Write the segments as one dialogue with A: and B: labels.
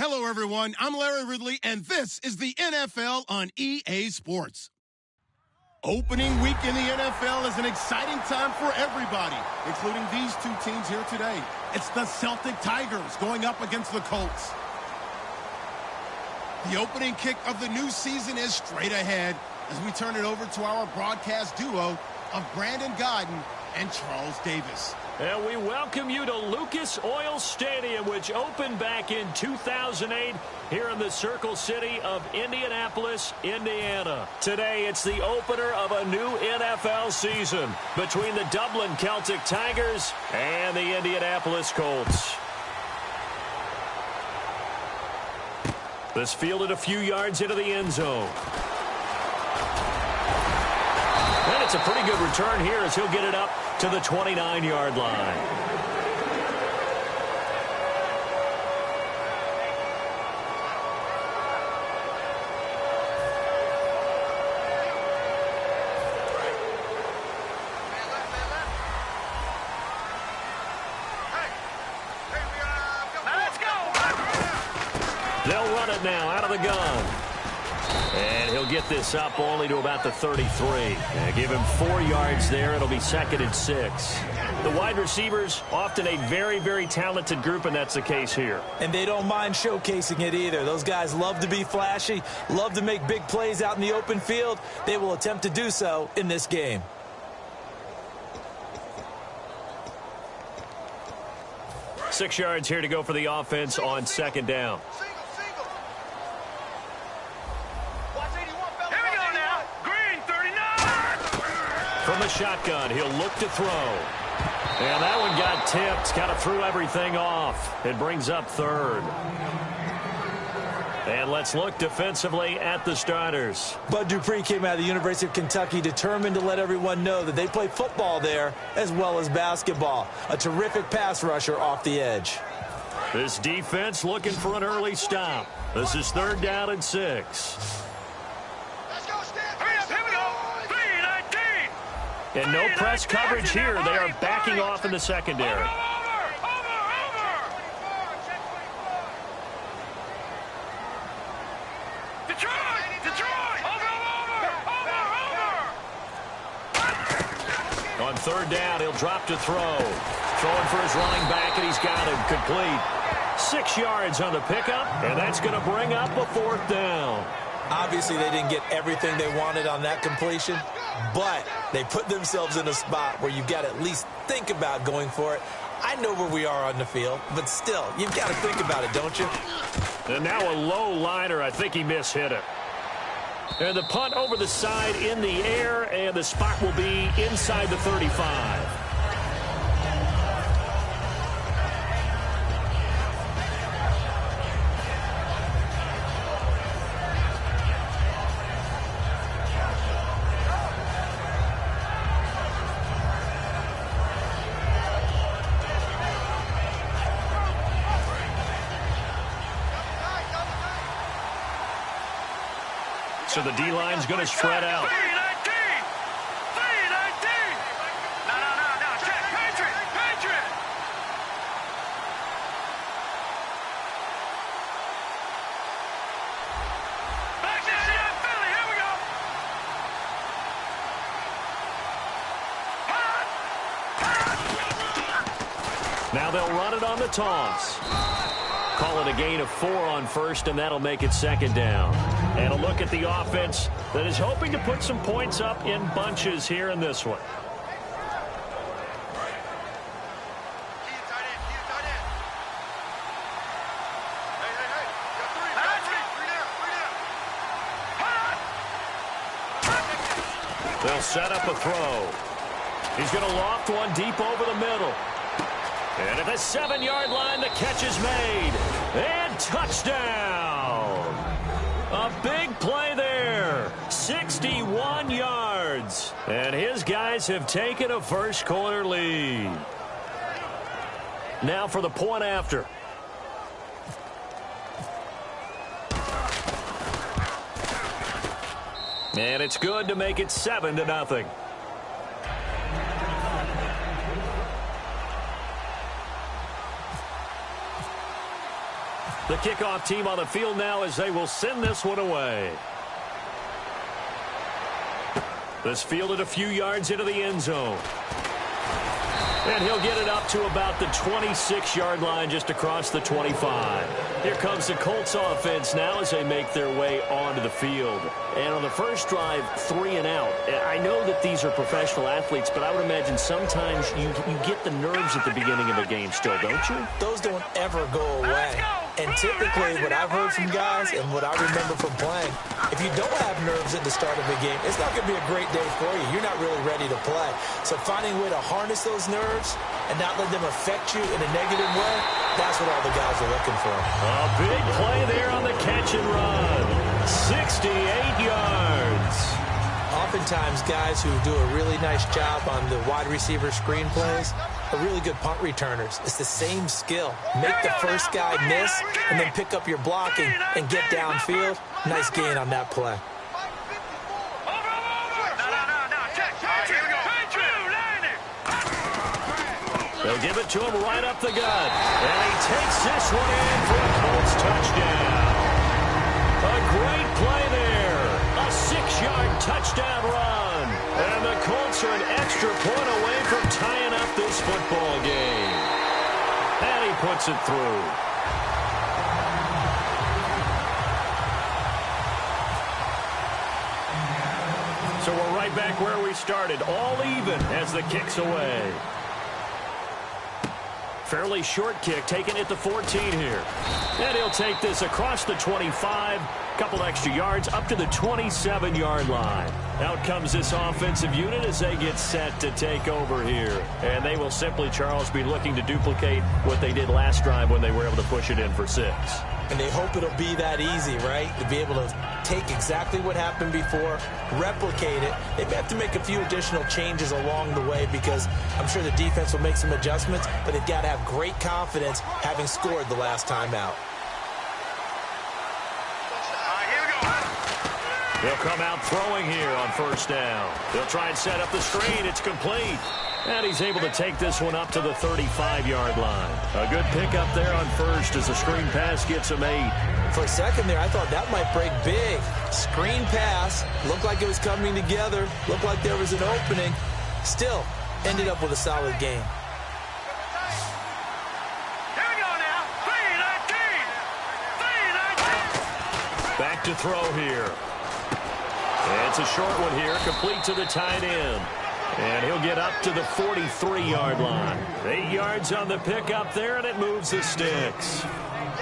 A: Hello, everyone. I'm Larry Ridley, and this is the NFL on EA Sports. Opening week in the NFL is an exciting time for everybody, including these two teams here today. It's the Celtic Tigers going up against the Colts. The opening kick of the new season is straight ahead as we turn it over to our broadcast duo of Brandon Godden and Charles Davis.
B: And we welcome you to Lucas Oil Stadium, which opened back in 2008 here in the Circle City of Indianapolis, Indiana. Today, it's the opener of a new NFL season between the Dublin Celtic Tigers and the Indianapolis Colts. This fielded a few yards into the end zone. And it's a pretty good return here as he'll get it up to the 29-yard line. They'll run it now out of the gun. And he'll get this up only to about the 33. Give him 4 yards there. It'll be 2nd and 6. The wide receivers, often a very, very talented group, and that's the case here.
C: And they don't mind showcasing it either. Those guys love to be flashy, love to make big plays out in the open field. They will attempt to do so in this game.
B: Six yards here to go for the offense on 2nd down. From the shotgun, he'll look to throw. And that one got tipped, kind of threw everything off. It brings up 3rd. And let's look defensively at the starters.
C: Bud Dupree came out of the University of Kentucky determined to let everyone know that they play football there as well as basketball. A terrific pass rusher off the edge.
B: This defense looking for an early stop. This is 3rd down and 6. And no press coverage here. They are backing off in the secondary. On 3rd down, he'll drop to throw. Throwing for his running back, and he's got him complete. 6 yards on the pickup, and that's going to bring up a 4th down.
C: Obviously, they didn't get everything they wanted on that completion, but they put themselves in a spot where you've got to at least think about going for it. I know where we are on the field, but still, you've got to think about it, don't you?
B: And now a low liner. I think he mishit it. And the punt over the side in the air, and the spot will be inside the 35. So the D-line's going to spread out. Now they'll run it on the toss. Call it a gain of 4 on 1st, and that'll make it 2nd down. And a look at the offense that is hoping to put some points up in bunches here in this one. They'll set up a throw. He's going to loft one deep over the middle. And at the 7-yard line, the catch is made. And touchdown. A big play there. 61 yards. And his guys have taken a first-quarter lead. Now for the point after. And it's good to make it 7-0. The kickoff team on the field now as they will send this one away. This fielded a few yards into the end zone. And he'll get it up to about the 26-yard line just across the 25. Here comes the Colts offense now as they make their way onto the field. And on the first drive, 3 and out. I know that these are professional athletes, but I would imagine sometimes you get the nerves at the beginning of a game still, don't you?
C: Those don't ever go away. And typically what I've heard from guys and what I remember from playing, if you don't have nerves at the start of a game, it's not going to be a great day for you. You're not really ready to play. So finding a way to harness those nerves and not let them affect you in a negative way, that's what all the guys are looking for.
B: A big play there on the catch and run. 68 yards.
C: Oftentimes, guys who do a really nice job on the wide receiver screen plays are really good punt returners. It's the same skill. Make the first guy miss and then pick up your blocking and get downfield. Nice gain on that play.
B: They'll give it to him right up the gut. And he takes this one in for a Colts touchdown. A great play there. A 6-yard touchdown run. And the Colts are an extra point away from tying up this football game. And he puts it through. So we're right back where we started. All even as the kick's away. Fairly short kick, taken at the 14 here. And he'll take this across the 25, couple extra yards, up to the 27-yard line. Out comes this offensive unit as they get set to take over here. And they will simply, Charles, be looking to duplicate what they did last drive when they were able to push it in for 6.
C: And they hope it'll be that easy, right? To be able to take exactly what happened before, replicate it. They may have to make a few additional changes along the way because I'm sure the defense will make some adjustments, but they've got to have great confidence having scored the last time out.
B: They'll come out throwing here on first down. They'll try and set up the screen. It's complete. And he's able to take this one up to the 35-yard line. A good pickup there on first as the screen pass gets him 8.
C: For a second there, I thought that might break big. Screen pass. Looked like it was coming together. Looked like there was an opening. Still, ended up with a solid game.
D: Here we go now. 3-19.
B: Back to throw here. And it's a short one here, complete to the tight end. And he'll get up to the 43-yard line. 8 yards on the pickup there, and it moves the sticks.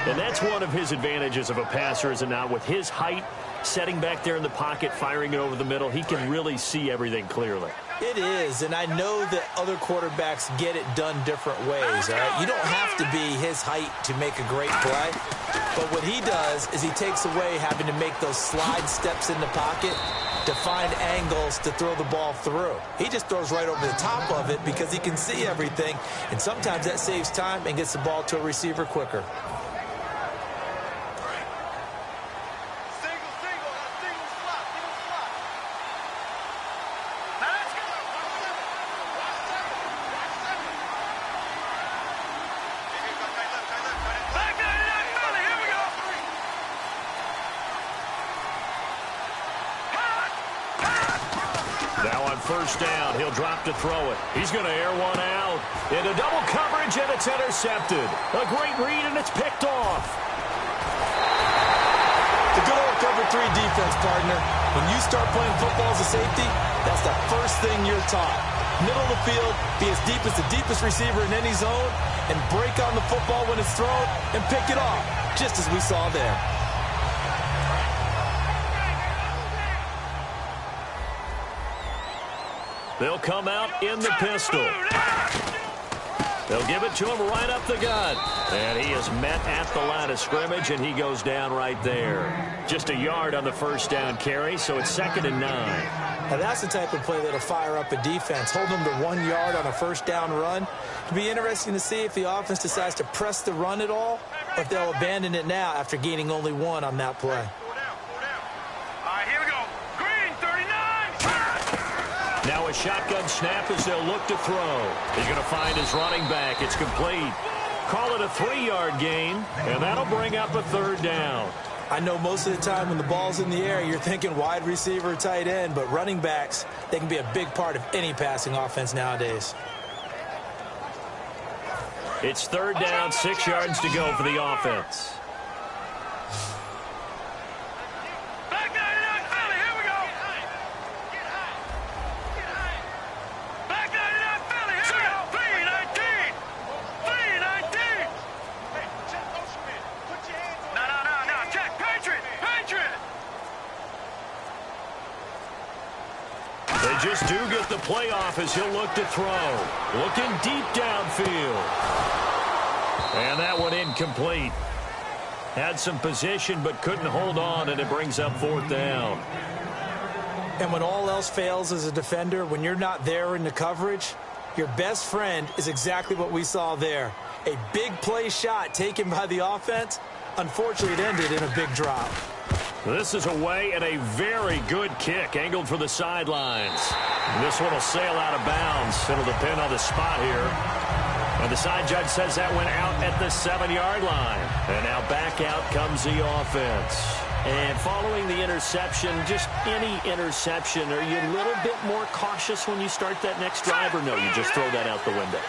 B: And that's one of his advantages of a passer, is it not? With his height, setting back there in the pocket, firing it over the middle, he can really see everything clearly.
C: It is, and I know that other quarterbacks get it done different ways, all right? You don't have to be his height to make a great play, but what he does is he takes away having to make those slide steps in the pocket to find angles to throw the ball through. He just throws right over the top of it because he can see everything, and sometimes that saves time and gets the ball to a receiver quicker.
B: First down, he'll drop to throw it. He's going to air one out. Into double coverage, and it's intercepted. A great read, and it's picked off.
C: The good old cover 3 defense, partner. When you start playing football as a safety, that's the first thing you're taught. Middle of the field, be as deep as the deepest receiver in any zone, and break on the football when it's thrown, and pick it off, just as we saw there.
B: They'll come out in the pistol. They'll give it to him right up the gut. And he is met at the line of scrimmage, and he goes down right there. Just a yard on the first down carry, so it's 2nd and 9.
C: Now that's the type of play that'll fire up a defense. Hold them to 1 yard on a first down run. It'll be interesting to see if the offense decides to press the run at all, or if they'll abandon it now after gaining only 1 on that play.
B: Now a shotgun snap as they'll look to throw. He's going to find his running back. It's complete. Call it a 3-yard gain, and that'll bring up a 3rd down.
C: I know most of the time when the ball's in the air, you're thinking wide receiver, tight end, but running backs, they can be a big part of any passing offense nowadays.
B: It's 3rd down, 6 yards to go for the offense. Just do get the playoff as he'll look to throw. Looking deep downfield. And that one incomplete. Had some position but couldn't hold on, and it brings up 4th down.
C: And when all else fails as a defender, when you're not there in the coverage, your best friend is exactly what we saw there. A big play shot taken by the offense. Unfortunately, it ended in a big drop.
B: This is away and a very good kick, angled for the sidelines. This one will sail out of bounds. It'll depend on the spot here. And the side judge says that went out at the 7-yard line. And now back out comes the offense. And following the interception, just any interception, are you a little bit more cautious when you start that next drive, or no, you just throw that out the window?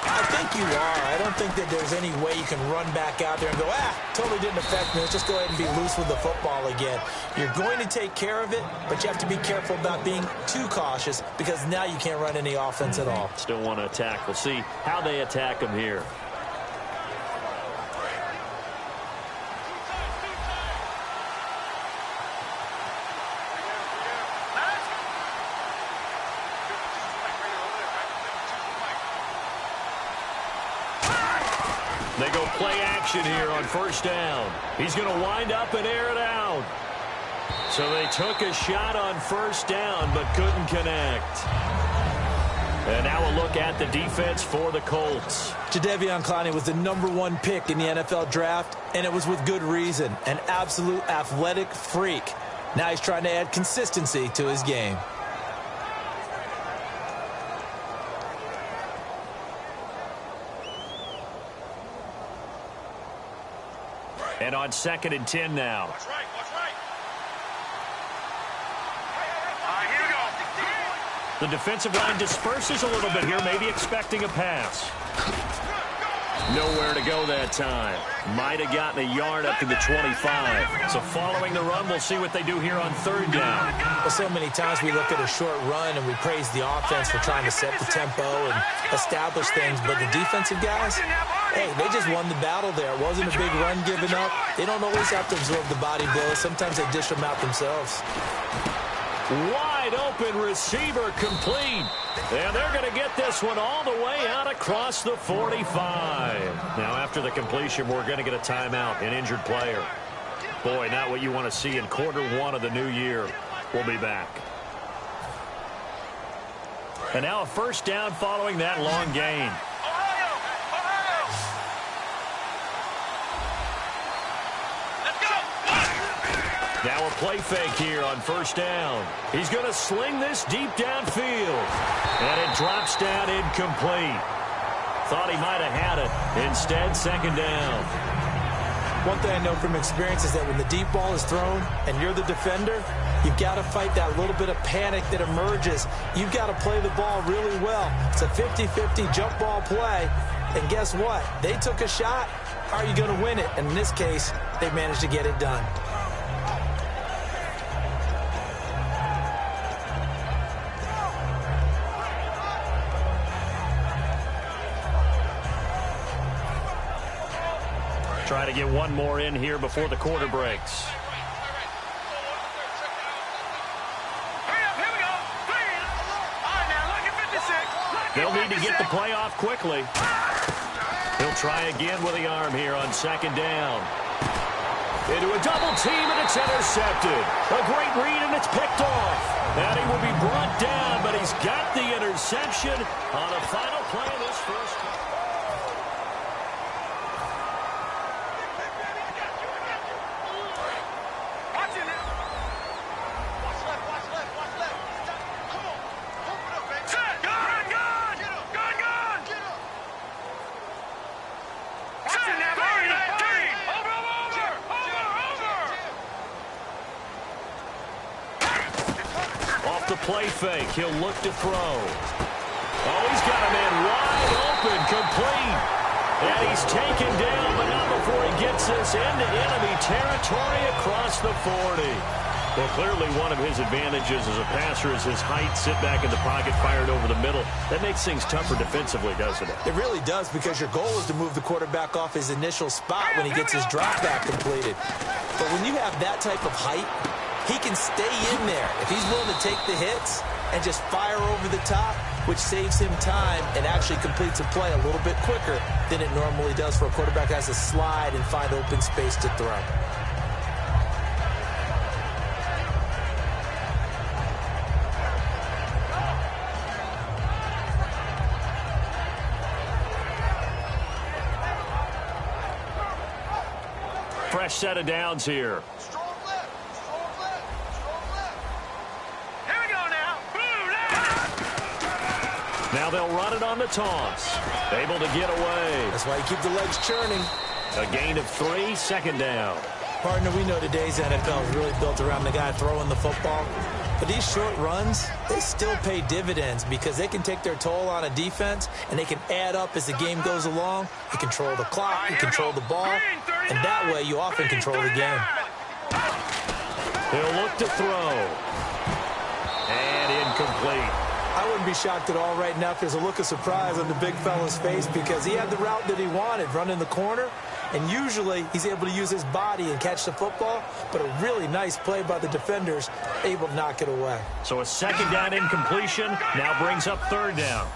C: I think you are. I don't think that there's any way you can run back out there and go, totally didn't affect me. Let's just go ahead and be loose with the football again. You're going to take care of it, but you have to be careful about being too cautious because now you can't run any offense at all.
B: Still want to attack. We'll see how they attack them here. They go play action here on 1st down. He's going to wind up and air it out. So they took a shot on 1st down but couldn't connect. And now a look at the defense for the Colts.
C: Jadeveon Clowney was the #1 pick in the NFL draft, and it was with good reason. An absolute athletic freak. Now he's trying to add consistency to his game.
B: And on 2nd and 10 now.
D: Watch right. All right, here we go.
B: The defensive line disperses a little bit here, maybe expecting a pass. Nowhere to go that time. Might have gotten a yard up to the 25. So following the run, we'll see what they do here on 3rd down.
C: Well, so many times we look at a short run and we praise the offense for trying to set the tempo and establish things. But the defensive guys, hey, they just won the battle there. It wasn't a big run given up. They don't always have to absorb the body blows. Sometimes they dish them out themselves.
B: Wide open receiver complete. And they're going to get this one all the way out across the 45. Now after the completion, we're going to get a timeout, an injured player. Boy, not what you want to see in Q1 of the new year. We'll be back. And now a 1st down following that long gain. Now a play fake here on 1st down. He's going to sling this deep downfield. And it drops down incomplete. Thought he might have had it. Instead, 2nd down.
C: One thing I know from experience is that when the deep ball is thrown and you're the defender, you've got to fight that little bit of panic that emerges. You've got to play the ball really well. It's a 50-50 jump ball play. And guess what? They took a shot. How are you going to win it? And in this case, they managed to get it done.
B: Try to get one more in here before the quarter breaks. They'll need to get the play off quickly. He'll try again with the arm here on 2nd down. Into a double team, and it's intercepted. A great read, and it's picked off. And he will be brought down, but he's got the interception on the final play of this first quarter. Off the play fake, he'll look to throw. Oh, he's got a man wide open, complete. And he's taken down, but not before he gets this into enemy territory across the 40. Well, clearly one of his advantages as a passer is his height, sit back in the pocket, fired over the middle. That makes things tougher defensively, doesn't it?
C: It really does, because your goal is to move the quarterback off his initial spot when he gets his drop back completed. But when you have that type of height, he can stay in there if he's willing to take the hits and just fire over the top, which saves him time and actually completes a play a little bit quicker than it normally does for a quarterback that has to slide and find open space to throw.
B: Fresh set of downs here. Now they'll run it on the toss. Able to get away.
C: That's why you keep the legs churning.
B: A gain of 3, second down.
C: Partner, we know today's NFL is really built around the guy throwing the football. But these short runs, they still pay dividends because they can take their toll on a defense, and they can add up as the game goes along. You control the clock, you control the ball, and that way you often control the game.
B: He'll look to throw. And incomplete.
C: I wouldn't be shocked at all right now if there's a look of surprise on the big fella's face, because he had the route that he wanted, running the corner, and usually he's able to use his body and catch the football, but a really nice play by the defenders, able to knock it away.
B: So a second down incompletion now brings up third down.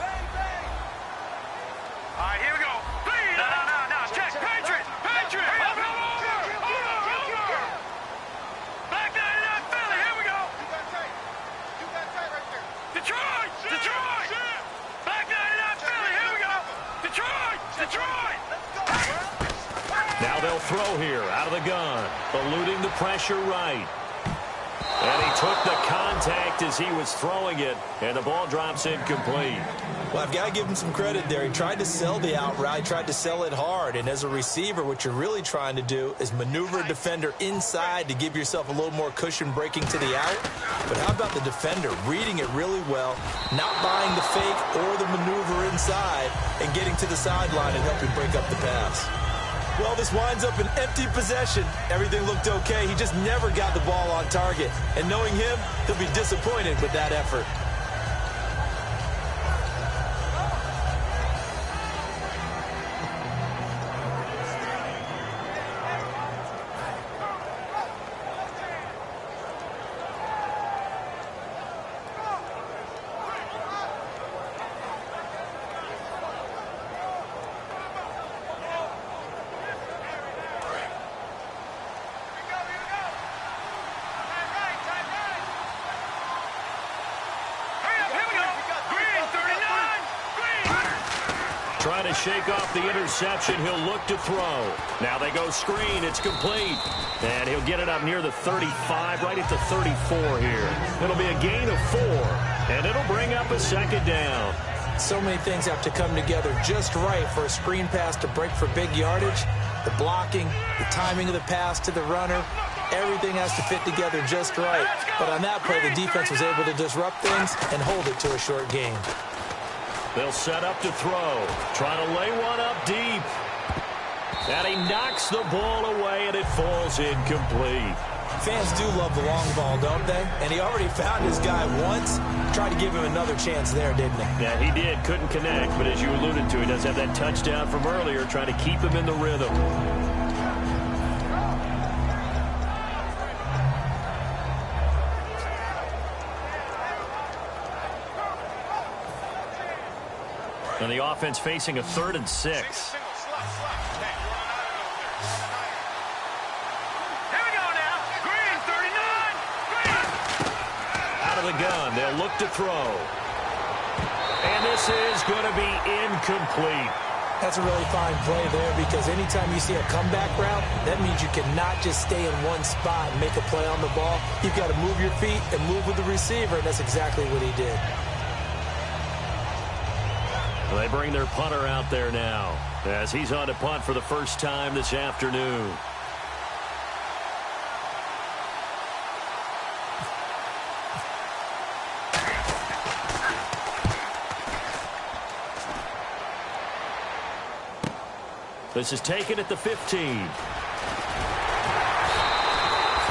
D: All right, here we go. No. Check. Patriot. Hold over. Back 99 Philly. Here we go. You got tight right there. Detroit. Back 99 Philly. Here we go. Detroit.
B: Now they'll throw here out of the gun, eluding the pressure right. And he took the contact as he was throwing it, and the ball drops incomplete.
C: Well, I've got to give him some credit there. He tried to sell the out route. He tried to sell it hard. And as a receiver, what you're really trying to do is maneuver a defender inside to give yourself a little more cushion breaking to the out. But how about the defender reading it really well, not buying the fake or the maneuver inside, and getting to the sideline and helping break up the pass? Well, this winds up an empty possession. Everything looked okay. He just never got the ball on target. And knowing him, he'll be disappointed with that effort.
B: Trying to shake off the interception. He'll look to throw. Now they go screen. It's complete. And he'll get it up near the 35, right at the 34 here. It'll be a gain of 4, and it'll bring up a second down.
C: So many things have to come together just right for a screen pass to break for big yardage. The blocking, the timing of the pass to the runner, everything has to fit together just right. But on that play, the defense was able to disrupt things and hold it to a short gain.
B: They'll set up to throw. Trying to lay one up deep. And he knocks the ball away, and it falls incomplete.
C: Fans do love the long ball, don't they? And he already found his guy once. Tried to give him another chance there, didn't he?
B: Yeah, he did. Couldn't connect, but as you alluded to, he does have that touchdown from earlier, trying to keep him in the rhythm. And the offense facing a 3rd and 6.
D: Here we go now. Green, 39.
B: Out of the gun, they'll look to throw. And this is going to be incomplete.
C: That's a really fine play there, because anytime you see a comeback route, that means you cannot just stay in one spot and make a play on the ball. You've got to move your feet and move with the receiver, and that's exactly what he did.
B: They bring their punter out there now as he's on to punt for the first time this afternoon. This is taken at the 15.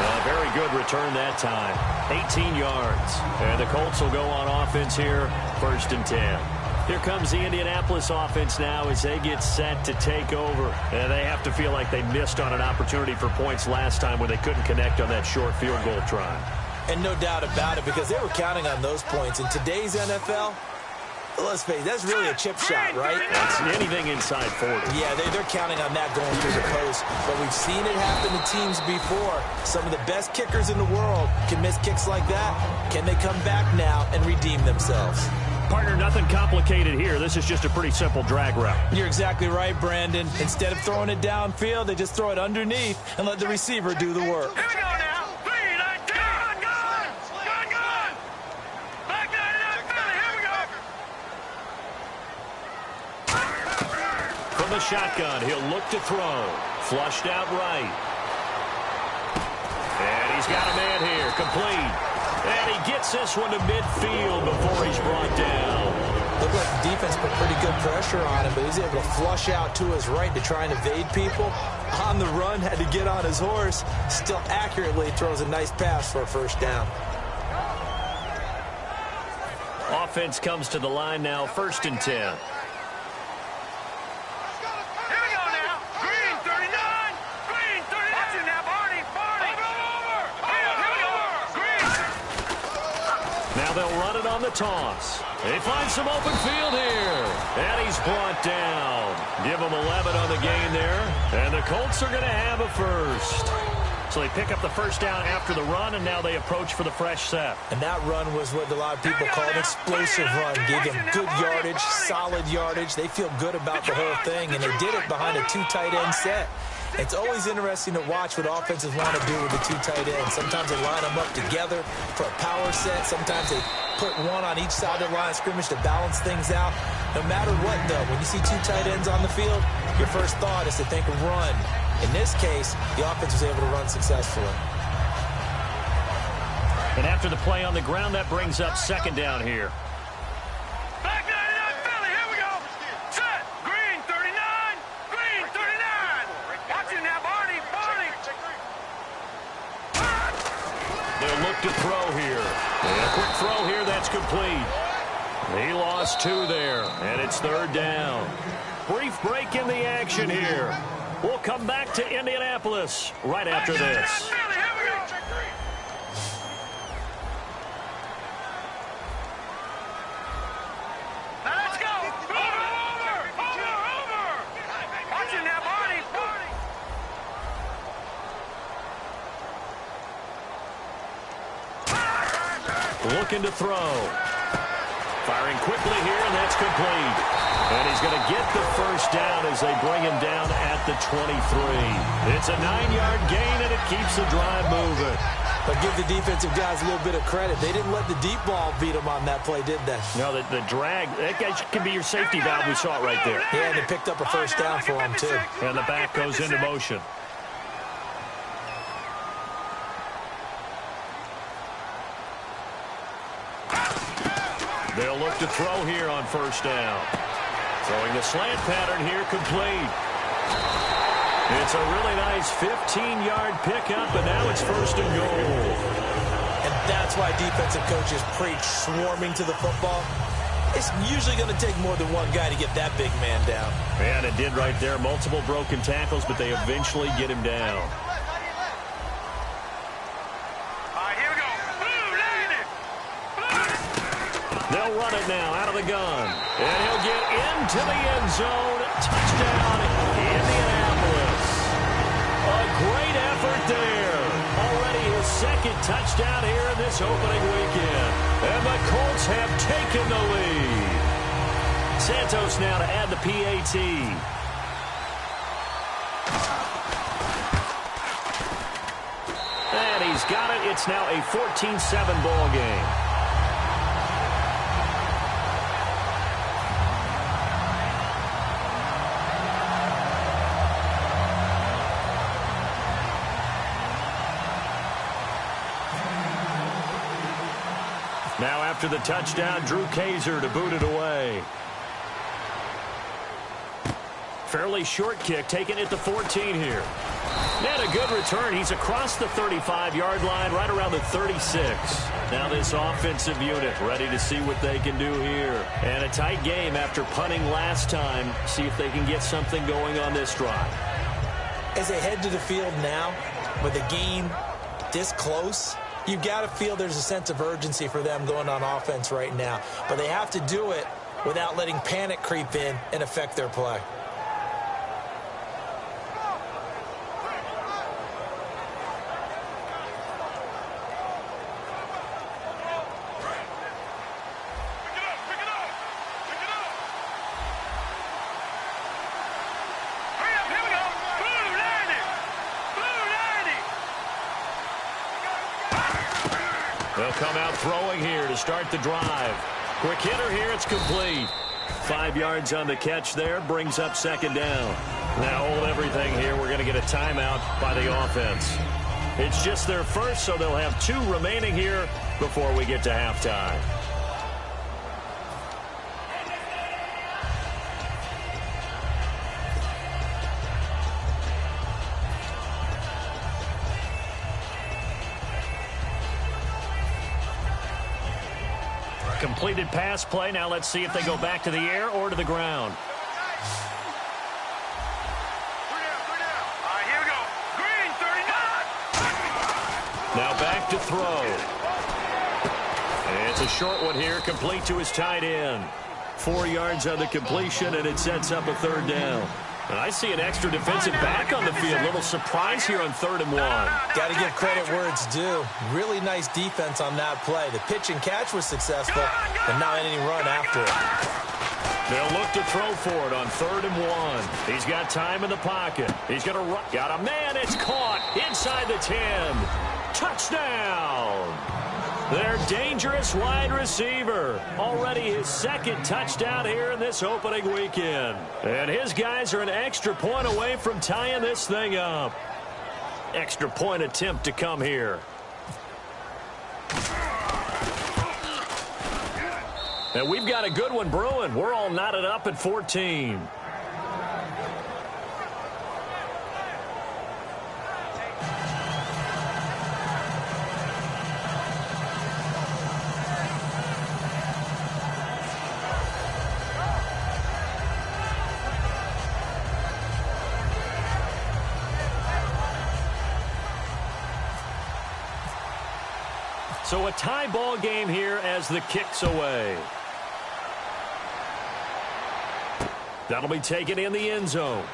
B: A very good return that time. 18 yards. And the Colts will go on offense here, 1st and 10. Here comes the Indianapolis offense now as they get set to take over. And they have to feel like they missed on an opportunity for points last time when they couldn't connect on that short field goal try.
C: And no doubt about it, because they were counting on those points. In today's NFL, let's face it, that's really a chip shot, right?
B: That's anything inside 40.
C: Yeah, they're counting on that going through the post. But we've seen it happen to teams before. Some of the best kickers in the world can miss kicks like that. Can they come back now and redeem themselves?
B: Partner, nothing complicated here. This is just a pretty simple drag route.
C: You're exactly right, Brandon. Instead of throwing it downfield, they just throw it underneath and let the receiver do the work.
D: Here we go now. 3, 19. Gun. Back 99 Philly. Here we go.
B: From the shotgun, he'll look to throw. Flushed out right. And he's got a man here. Complete. And he gets this one to midfield before he's brought down.
C: Looked like the defense put pretty good pressure on him, but he's able to flush out to his right to try and evade people. On the run, had to get on his horse. Still accurately throws a nice pass for a 1st down.
B: Offense comes to the line now, 1st and 10. They'll run it on the toss. They find some open field here. And he's brought down. Give them 11 on the gain there. And the Colts are going to have a 1st. So they pick up the 1st down after the run, and now they approach for the fresh set.
C: And that run was what a lot of people call an explosive run. Gave them good yardage, solid yardage. They feel good about the whole thing, and they did it behind a 2 tight end set. It's always interesting to watch what offenses want to do with the 2 tight ends. Sometimes they line them up together for a power set. Sometimes they put one on each side of the line of scrimmage to balance things out. No matter what, though, when you see 2 tight ends on the field, your first thought is to think run. In this case, the offense was able to run successfully.
B: And after the play on the ground, that brings up 2nd down here.
D: Back 99 Philly. Here we go. Set. Green 39. Green 39. Watch it now, Barney.
B: They'll look to throw here. And a quick throw here, that's complete. He lost 2 there, and it's 3rd down. Brief break in the action here. We'll come back to Indianapolis right after this. Looking to throw. Firing quickly here, and that's complete. And he's going to get the 1st down as they bring him down at the 23. It's a 9-yard gain, and it keeps the drive moving.
C: But give the defensive guys a little bit of credit. They didn't let the deep ball beat them on that play, did they?
B: No, the drag, that guy can be your safety valve. We saw it right there.
C: Yeah, and they picked up a 1st down for him, too.
B: And the back goes into motion. They'll look to throw here on 1st down. Throwing the slant pattern here, complete. It's a really nice 15-yard pickup, and now it's 1st and goal.
C: And that's why defensive coaches preach swarming to the football. It's usually going to take more than one guy to get that big man down.
B: And it did right there. Multiple broken tackles, but they eventually get him down. They'll run it now out of the gun. And he'll get into the end zone. Touchdown, Indianapolis. A great effort there. Already his 2nd touchdown here in this opening weekend. And the Colts have taken the lead. Santos now to add the PAT. And he's got it. It's now a 14-7 ball game. Now after the touchdown, Drew Kaiser to boot it away. Fairly short kick, taking it to 14 here. And a good return. He's across the 35-yard line, right around the 36. Now this offensive unit ready to see what they can do here. And a tight game after punting last time. See if they can get something going on this drive.
C: As they head to the field now, with the game this close, you've got to feel there's a sense of urgency for them going on offense right now. But they have to do it without letting panic creep in and affect their play.
B: They'll come out throwing here to start the drive. Quick hitter here, it's complete. 5 yards on the catch there, brings up second down. Now hold everything here. We're going to get a timeout by the offense. It's just their first, so they'll have 2 remaining here before we get to halftime. Completed pass play. Now let's see if they go back to the air or to the ground.
D: Here we go. Green, 39.
B: Now back to throw. It's a short one here, complete to his tight end. 4 yards on the completion, and it sets up a third down. And I see an extra defensive back on the field. A little surprise here on 3rd and 1.
C: Got to give credit where it's due. Really nice defense on that play. The pitch and catch was successful, but not any run after it.
B: They'll look to throw for it on 3rd and 1. He's got time in the pocket. He's going to run. Got a man. It's caught inside the 10. Touchdown. Their dangerous wide receiver. Already his 2nd touchdown here in this opening weekend. And his guys are an extra point away from tying this thing up. Extra point attempt to come here. And we've got a good one brewing. We're all knotted up at 14. So a tie ball game here as the kick's away. That'll be taken in the end zone.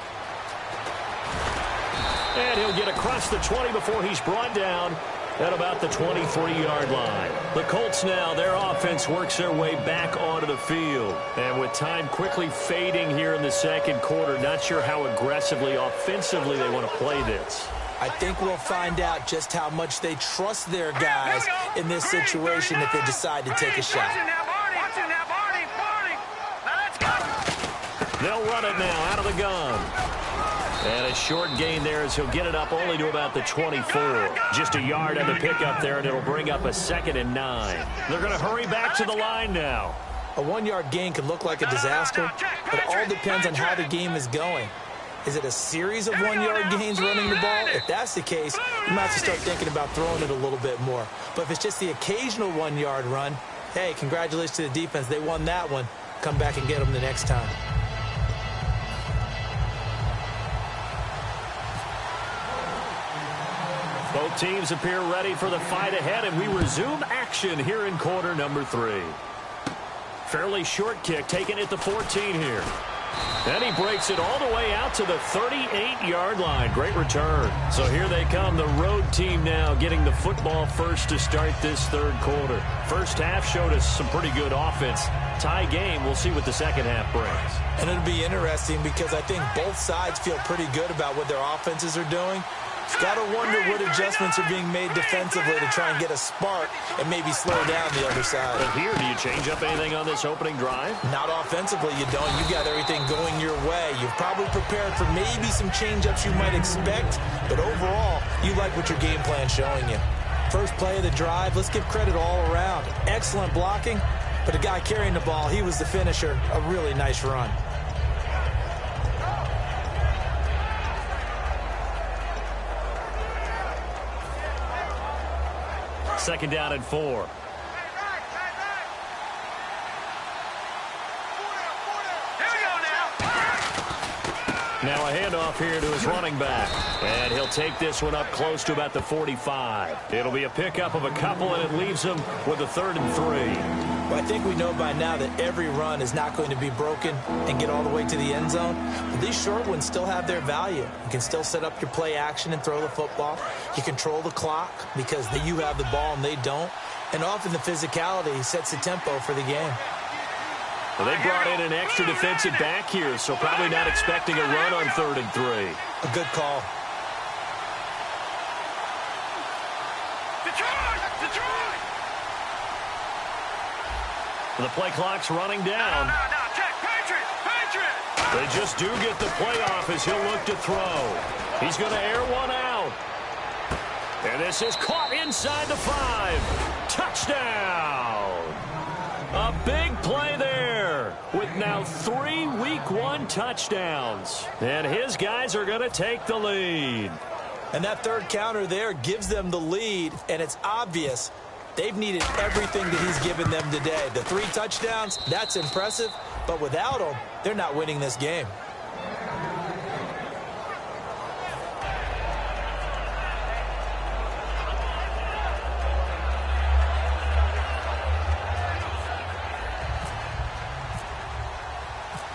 B: And he'll get across the 20 before he's brought down at about the 23-yard line. The Colts now, their offense works their way back onto the field. And with time quickly fading here in the 2nd quarter, not sure how aggressively, offensively they want to play this.
C: I think we'll find out just how much they trust their guys in this situation if they decide to take a shot.
B: They'll run it now out of the gun. And a short gain there as he'll get it up only to about the 24. Just a yard on the pickup there, and it'll bring up a 2nd and 9. They're going to hurry back to the line now.
C: A 1-yard gain could look like a disaster, but it all depends on how the game is going. Is it a series of 1-yard gains running the ball? If that's the case, you might have to start thinking about throwing it a little bit more. But if it's just the occasional 1-yard run, hey, congratulations to the defense. They won that one. Come back and get them the next time.
B: Both teams appear ready for the fight ahead, and we resume action here in quarter number 3. Fairly short kick, taken at the 14 here. And he breaks it all the way out to the 38-yard line. Great return. So here they come, the road team now getting the football first to start this 3rd quarter. First half showed us some pretty good offense. Tie game, we'll see what the 2nd half brings.
C: And it'll be interesting because I think both sides feel pretty good about what their offenses are doing. Got to wonder what adjustments are being made defensively to try and get a spark and maybe slow down the other side.
B: But here, do you change up anything on this opening drive?
C: Not offensively, you don't. You got everything going your way. You've probably prepared for maybe some change-ups you might expect, but overall, you like what your game plan's showing you. First play of the drive, let's give credit all around. Excellent blocking, but the guy carrying the ball, he was the finisher. A really nice run.
B: second down and 4. Now a handoff here to his running back. And he'll take this one up close to about the 45. It'll be a pickup of a couple, and it leaves him with a 3rd and 3.
C: Well, I think we know by now that every run is not going to be broken and get all the way to the end zone. But these short ones still have their value. You can still set up your play action and throw the football. You control the clock because you have the ball and they don't. And often the physicality sets the tempo for the game.
B: Well, they brought in an extra defensive back here, so probably not expecting a run on 3rd and 3.
C: A good call.
D: Detroit!
B: The play clock's running down.
D: No, check. Patriot!
B: They just do get the playoff as he'll look to throw. He's going to air one out. And this is caught inside the 5. Touchdown! A big play there with now 3 Week 1 touchdowns. And his guys are going to take the lead.
C: And that third counter there gives them the lead, and it's obvious they've needed everything that he's given them today. The 3 touchdowns, that's impressive, but without him, they're not winning this game.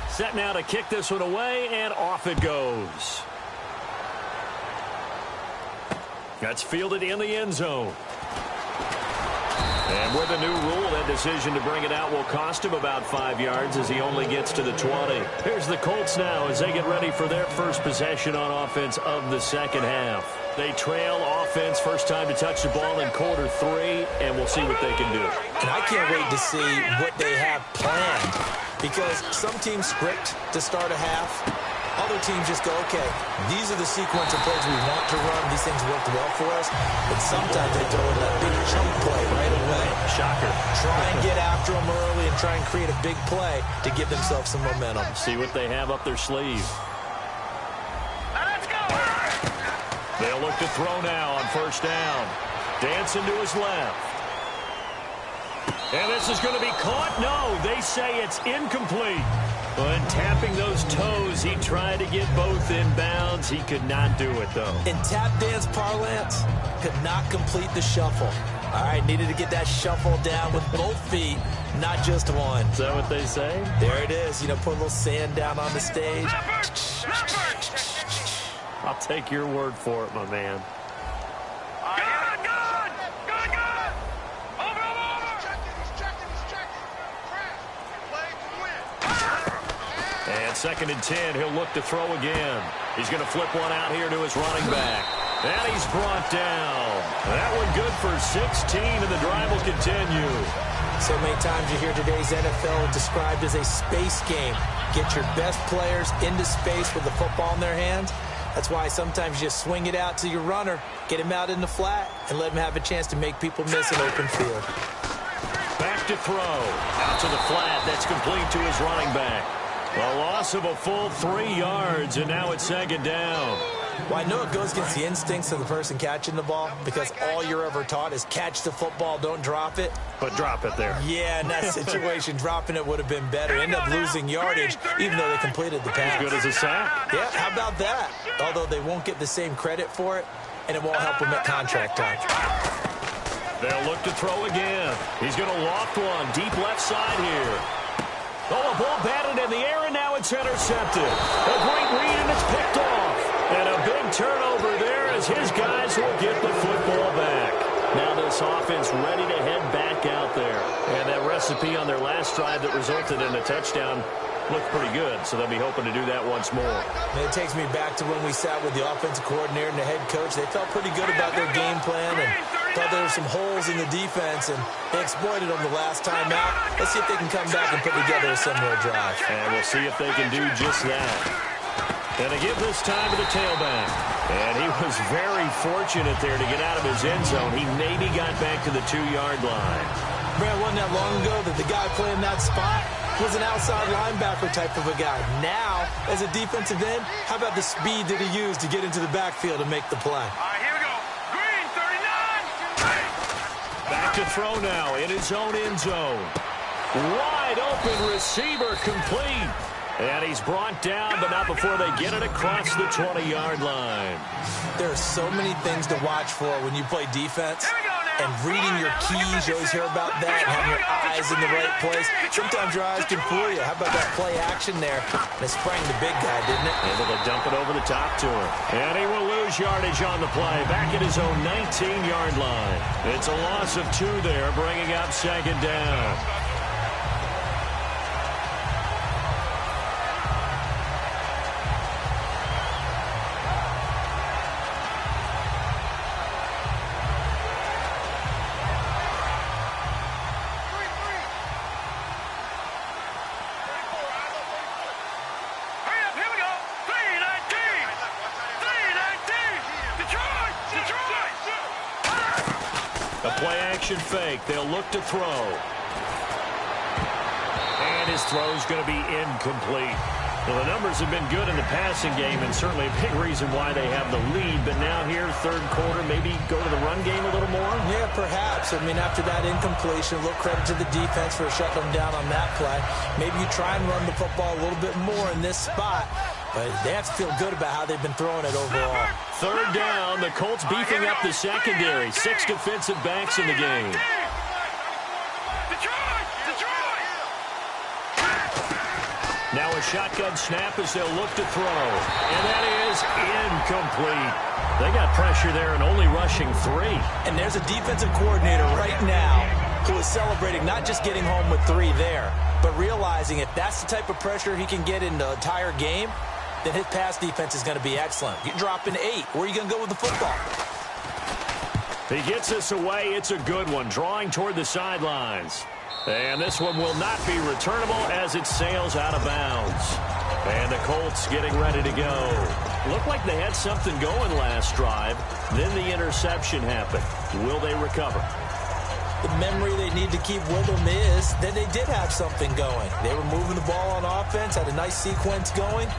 B: Set now to kick this one away, and off it goes. That's fielded in the end zone. And with a new rule, that decision to bring it out will cost him about 5 yards as he only gets to the 20. Here's the Colts now as they get ready for their first possession on offense of the second half. They trail offense, first time to touch the ball in quarter 3, and we'll see what they can do.
C: And I can't wait to see what they have planned, because some teams script to start a half. Other teams just go, okay, these are the sequence of plays we want to run. These things worked well for us. But sometimes they throw in that big chunk play right away.
B: Shocker.
C: Try and get after them early and try and create a big play to give themselves some momentum.
B: See what they have up their sleeve.
D: Let's go!
B: They'll look to throw now on first down. Dancing to his left. And this is going to be caught. No, they say it's incomplete. But tapping those toes, he tried to get both in bounds. He could not do it, though.
C: In tap dance parlance, could not complete the shuffle. All right, needed to get that shuffle down with both feet, not just one.
B: Is that what they say?
C: There it is. You know, put a little sand down on the stage.
B: I'll take your word for it, my man. And 2nd and 10, he'll look to throw again. He's going to flip one out here to his running back. And he's brought down. That one good for 16, and the drive will continue.
C: So many times you hear today's NFL described as a space game. Get your best players into space with the football in their hands. That's why sometimes you just swing it out to your runner, get him out in the flat, and let him have a chance to make people miss an open field.
B: Back to throw. Out to the flat. That's complete to his running back. A loss of a full 3 yards, and now it's 2nd down.
C: Well, I know it goes against the instincts of the person catching the ball, because all you're ever taught is catch the football, don't drop it.
B: But drop it there.
C: Yeah, in that situation, dropping it would have been better. End up losing yardage, even though they completed the pass.
B: As good as a sack.
C: Yeah, how about that? Although they won't get the same credit for it, and it won't help them at contract time.
B: They'll look to throw again. He's going to loft one deep left side here. Oh, the ball batted in the air, and now it's intercepted. A great read, and it's picked off. And a big turnover there as his guys will get the football back. Now this offense ready to head back out there. And that recipe on their last drive that resulted in a touchdown looked pretty good, so they'll be hoping to do that once more.
C: And it takes me back to when we sat with the offensive coordinator and the head coach. They felt pretty good about their game plan and thought there were some holes in the defense, and they exploited them the last time out. Let's see if they can come back and put together a similar drive.
B: And we'll see if they can do just that. And to give this time to the tailback. And he was very fortunate there to get out of his end zone. He maybe got back to the 2-yard line.
C: Man, wasn't that long ago that the guy playing that spot was an outside linebacker type of a guy. Now, as a defensive end, how about the speed that he used to get into the backfield and make the play?
D: All right, here we go. Green, 39.
B: Back to throw now in his own end zone. Wide open receiver complete. And he's brought down, but not before they get it across the 20-yard line.
C: There are so many things to watch for when you play defense. And reading your keys, you always hear about that, having your eyes in the right place. Sometimes your eyes can fool you. How about that play action there? They sprang the big guy, didn't it?
B: Able to dump it over the top to him. And he will lose yardage on the play. Back at his own 19-yard line. It's a loss of 2 there, bringing up second down. Play-action fake. They'll look to throw. And his throw's going to be incomplete. Well, the numbers have been good in the passing game, and certainly a big reason why they have the lead. But now here, third quarter, maybe go to the run game a little more? Yeah, perhaps. I mean, after that incompletion, a little credit to the defense for shutting them down on that play. Maybe you try and run the football a little bit more in this spot. But they have to feel good about how they've been throwing it overall. Third down, the Colts beefing up the secondary. 6 defensive backs in the game. Now a shotgun snap as they'll look to throw. And that is incomplete. They got pressure there and only rushing 3. And there's a defensive coordinator right now who is celebrating not just getting home with 3 there, but realizing if that's the type of pressure he can get in the entire game, then his pass defense is going to be excellent. You're dropping 8. Where are you going to go with the football? He gets this away. It's a good one, drawing toward the sidelines. And this one will not be returnable as it sails out of bounds. And the Colts getting ready to go. Looked like they had something going last drive. Then the interception happened. Will they recover? The memory they need to keep with them is that they did have something going. They were moving the ball on offense, had a nice sequence going.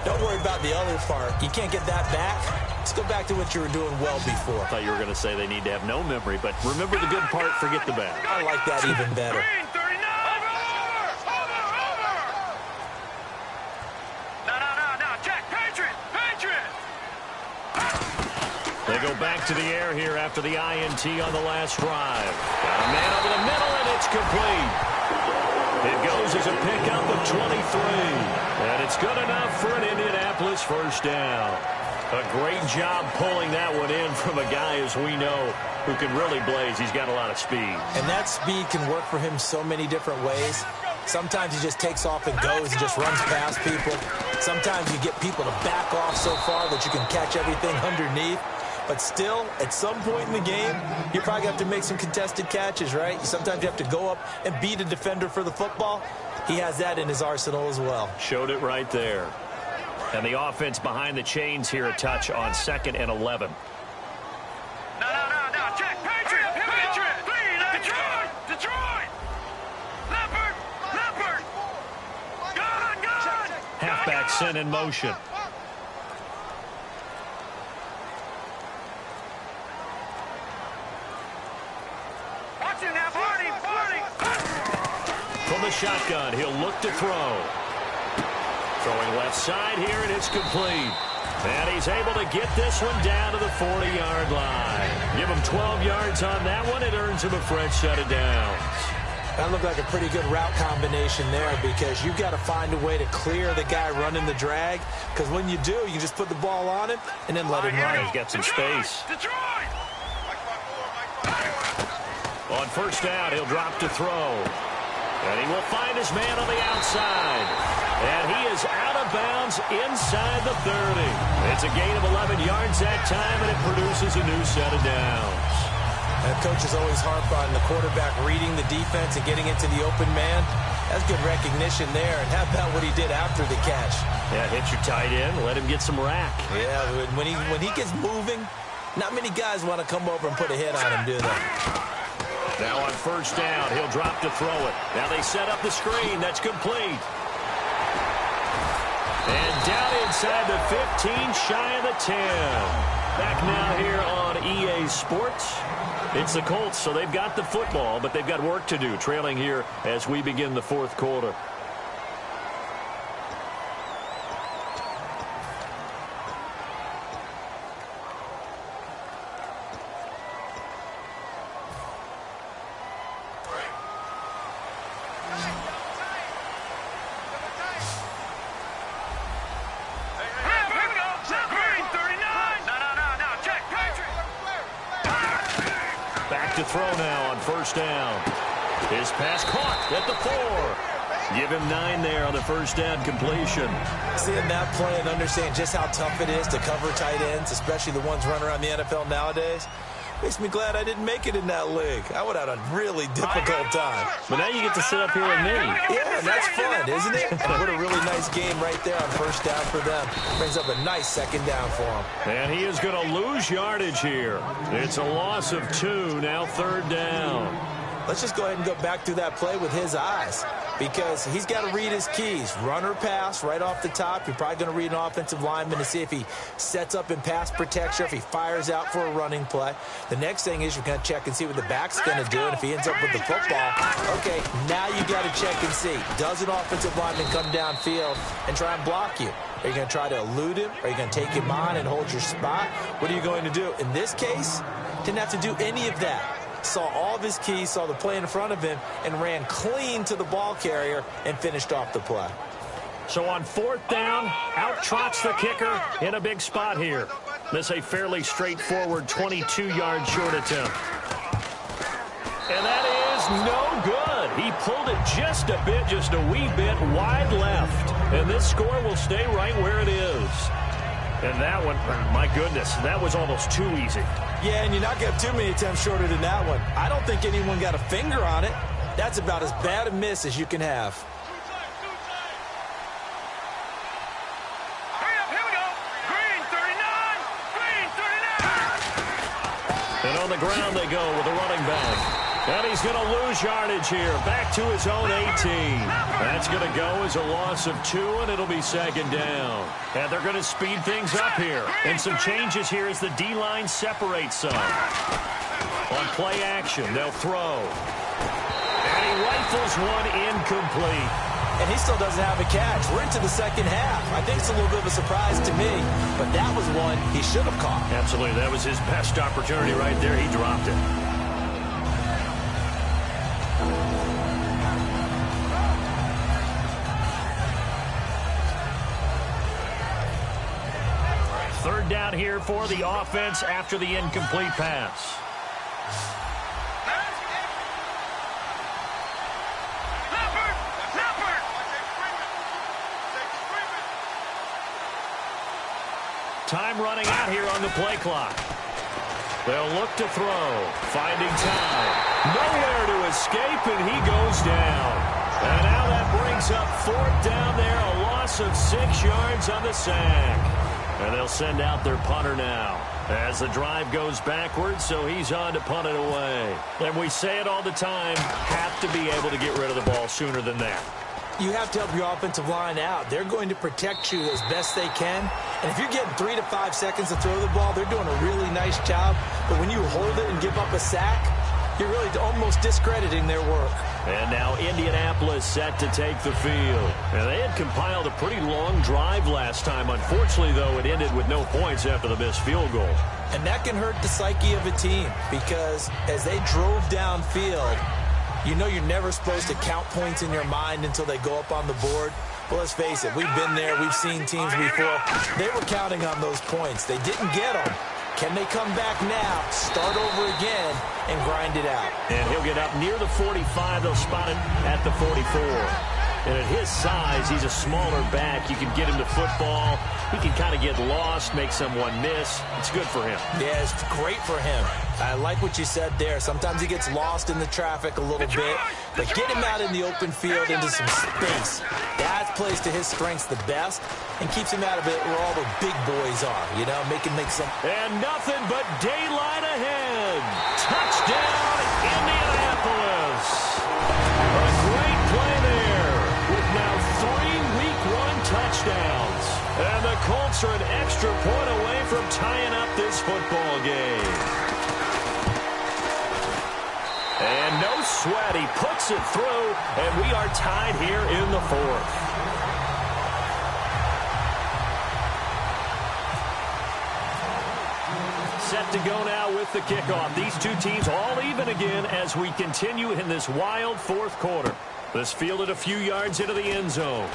B: Don't worry about the other part. You can't get that back. Let's go back to what you were doing well before. I thought you were going to say they need to have no memory, but remember the good part, forget the bad. I like that even better. They go back to the air here after the INT on the last drive. Got a man over the middle, and it's complete. It goes as a pickup of 23. And it's good enough for an Indianapolis first down. A great job pulling that one in from a guy, as we know, who can really blaze. He's got a lot of speed. And that speed can work for him so many different ways. Sometimes he just takes off and goes and just runs past people. Sometimes you get people to back off so far that you can catch everything underneath. But still, at some point in the game, you probably have to make some contested catches, right? Sometimes you have to go up and beat a defender for the football. He has that in his arsenal as well. Showed it right there. And the offense behind the chains here a touch on 2nd and 11.
D: No, check, Patriot, Detroit! Leopard! Gun!
B: Halfback sent in motion. From the shotgun, he'll look to throw. Throwing left side here, and it's complete. And he's able to get this one down to the 40-yard line. Give him 12 yards on that one. It earns him a fresh set of downs. That looked like a pretty good route combination there because you've got to find a way to clear the guy running the drag. Because when you do, you just put the ball on him and then let him run. He's got some space. On first down, he'll drop to throw. And he will find his man on the outside. And he is out of bounds inside the 30. It's a gain of 11 yards that time, and it produces a new set of downs. And coaches always harp on the quarterback reading the defense and getting into the open man. That's good recognition there. And how about what he did after the catch? Yeah, hit your tight end, let him get some rack. Yeah, when he gets moving, not many guys want to come over and put a hit on him, do they? Now on first down, he'll drop to throw it. Now they set up the screen. That's complete. And down inside the 15, shy of the 10. Back now here on EA Sports. It's the Colts, so they've got the football, but they've got work to do, trailing here as we begin the fourth quarter. To throw now on first down. His pass caught at the 4. Give him 9 there on the first down completion.
C: Seeing that play and understanding just how tough it is to cover tight ends, especially the ones running around the NFL nowadays, makes me glad I didn't make it in that league. I would have had a really difficult time.
B: But now you get to sit up here with me.
C: Yeah, and that's fun, isn't it? And what a really nice game right there on first down for them. Brings up a nice second down for them.
B: And he is going to lose yardage here. It's a loss of 2, now third down.
C: Let's just go ahead and go back through that play with his eyes, because he's got to read his keys. Run or pass right off the top. You're probably going to read an offensive lineman to see if he sets up in pass protection, if he fires out for a running play. The next thing is you're going to check and see what the back's going to do, and if he ends up with the football, okay, now you got to check and see. Does an offensive lineman come downfield and try and block you? Are you going to try to elude him? Are you going to take him on and hold your spot? What are you going to do? In this case, didn't have to do any of that. Saw all of his keys, saw the play in front of him, and ran clean to the ball carrier and finished off the play.
B: So on fourth down, out trots the kicker in a big spot here. This a fairly straightforward 22-yard short attempt. And that is no good. He pulled it just a bit, just a wee bit wide left. And this score will stay right where it is. And that one, my goodness, that was almost too easy.
C: Yeah, and you're not going to have too many attempts shorter than that one. I don't think anyone got a finger on it. That's about as bad a miss as you can have.
D: Here we go. Green 39. Green 39.
B: And on the ground they go with the running back. And he's going to lose yardage here. Back to his own 18. That's going to go as a loss of 2, and it'll be second down. And they're going to speed things up here. And some changes here as the D-line separates some. On play action, they'll throw. And he rifles one incomplete.
C: And he still doesn't have a catch. We're into the second half. I think it's a little bit of a surprise to me, but that was one he should have caught.
B: Absolutely. That was his best opportunity right there. He dropped it. Third down here for the offense after the incomplete pass. Time running out here on the play clock. They'll look to throw. Finding time. Nowhere to escape, and he goes down. And now that brings up fourth down there. A loss of 6 yards on the sack. And they'll send out their punter now as the drive goes backwards, so he's on to punt it away. And we say it all the time, have to be able to get rid of the ball sooner than that.
C: You have to help your offensive line out. They're going to protect you as best they can. And if you're getting 3 to 5 seconds to throw the ball, they're doing a really nice job. But when you hold it and give up a sack, you're really almost discrediting their work.
B: And now Indianapolis set to take the field. And they had compiled a pretty long drive last time. Unfortunately, though, it ended with no points after the missed field goal.
C: And that can hurt the psyche of a team, because as they drove downfield, you know you're never supposed to count points in your mind until they go up on the board. Well, let's face it, we've been there. We've seen teams before. They were counting on those points. They didn't get them. Can they come back now, start over again, and grind it out?
B: And he'll get up near the 45. They'll spot it at the 44. And at his size, he's a smaller back. You can get him to football. He can kind of get lost, make someone miss. It's good for him.
C: Yeah, it's great for him. I like what you said there. Sometimes he gets lost in the traffic a little bit, but get him out in the open field into some space. That plays to his strengths the best and keeps him out of it where all the big boys are, you know, make some.
B: And nothing but daylight ahead. Touchdown, Indianapolis. A great play there with now 3 Week 1 touchdowns. And the Colts are an extra point away from tying up this football game. sweat. He puts it through, and we are tied here in the fourth. Set to go now with the kickoff. These two teams all even again as we continue in this wild fourth quarter. This fielded a few yards into the end zone.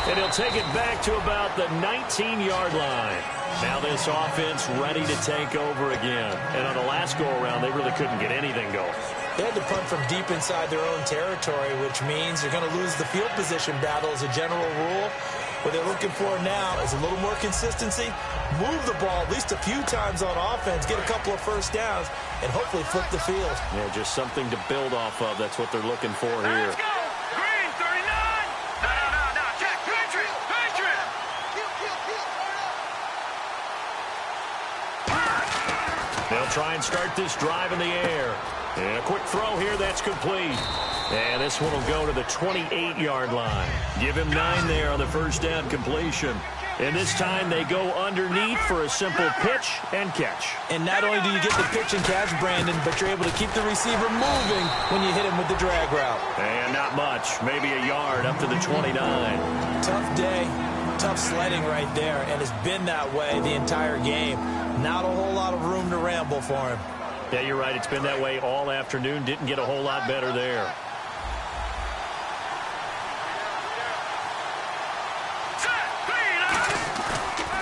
B: And he'll take it back to about the 19-yard line. Now this offense ready to take over again. And on the last go-around, they really couldn't get anything going.
C: They had to punt from deep inside their own territory, which means they're going to lose the field position battle as a general rule. What they're looking for now is a little more consistency, move the ball at least a few times on offense, get a couple of first downs, and hopefully flip the field.
B: Yeah, just something to build off of. That's what they're looking for here.
D: Let's go! Green, 39! No, check! Patriot!
B: They'll try and start this drive in the air. And a quick throw here, that's complete. And this one will go to the 28-yard line. Give him 9 there on the first down completion. And this time they go underneath for a simple pitch and catch.
C: And not only do you get the pitch and catch, Brandon, but you're able to keep the receiver moving when you hit him with the drag route.
B: And not much, maybe a yard up to the 29.
C: Tough day, tough sledding right there, and it's been that way the entire game. Not a whole lot of room to ramble for him.
B: Yeah, you're right. It's been that way all afternoon. Didn't get a whole lot better there.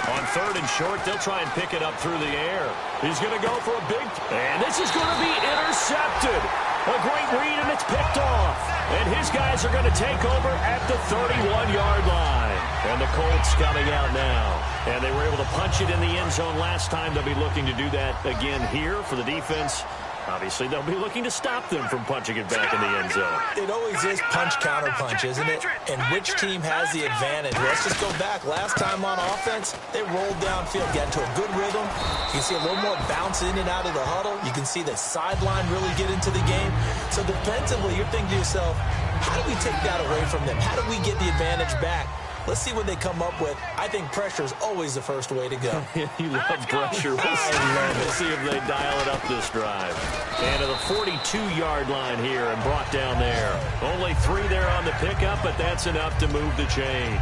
B: On third and short, they'll try and pick it up through the air. He's going to go for a big... And this is going to be intercepted. A great read, and it's picked off. And his guys are going to take over at the 31-yard line. And the Colts coming out now. And they were able to punch it in the end zone last time. They'll be looking to do that again here for the defense. Obviously, they'll be looking to stop them from punching it back in the end zone.
C: It always is punch-counter-punch, isn't it? And which team has the advantage? Let's just go back. Last time on offense, they rolled downfield, got into a good rhythm. You can see a little more bounce in and out of the huddle. You can see the sideline really get into the game. So defensively, you're thinking to yourself, how do we take that away from them? How do we get the advantage back? Let's see what they come up with. I think pressure is always the first way to go.
B: You love pressure. We'll see if they dial it up this drive. And to the 42-yard line here and brought down there. Only 3 there on the pickup, but that's enough to move the chains.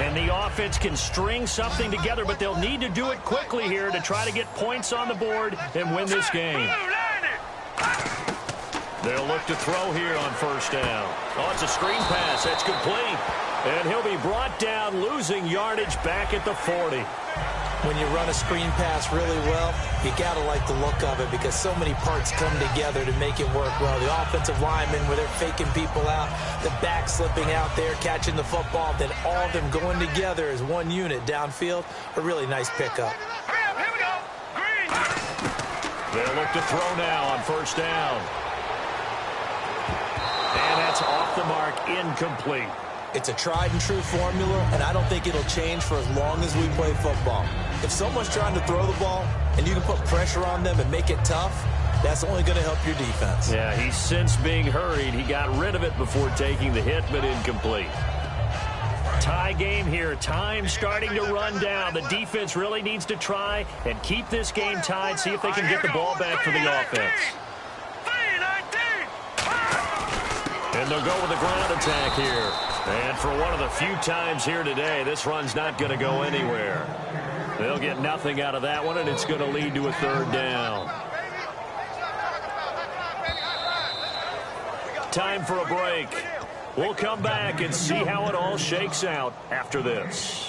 B: And the offense can string something together, but they'll need to do it quickly here to try to get points on the board and win this game. They'll look to throw here on first down. Oh, it's a screen pass. That's complete. And he'll be brought down, losing yardage back at the 40.
C: When you run a screen pass really well, you got to like the look of it because so many parts come together to make it work well. The offensive linemen, where they're faking people out, the back slipping out there, catching the football, then all of them going together as one unit downfield. A really nice pickup.
D: Here we go. Green.
B: They'll look to throw now on first down. And that's off the mark, incomplete.
C: It's a tried-and-true formula, and I don't think it'll change for as long as we play football. If someone's trying to throw the ball and you can put pressure on them and make it tough, that's only going to help your defense.
B: Yeah, he's since being hurried. He got rid of it before taking the hit, but incomplete. Tie game here. Time starting to run down. The defense really needs to try and keep this game tied, see if they can get the ball back for the offense. And they'll go with the ground attack here. And for one of the few times here today, this run's not going to go anywhere. They'll get nothing out of that one, and it's going to lead to a third down. Time for a break. We'll come back and see how it all shakes out after this.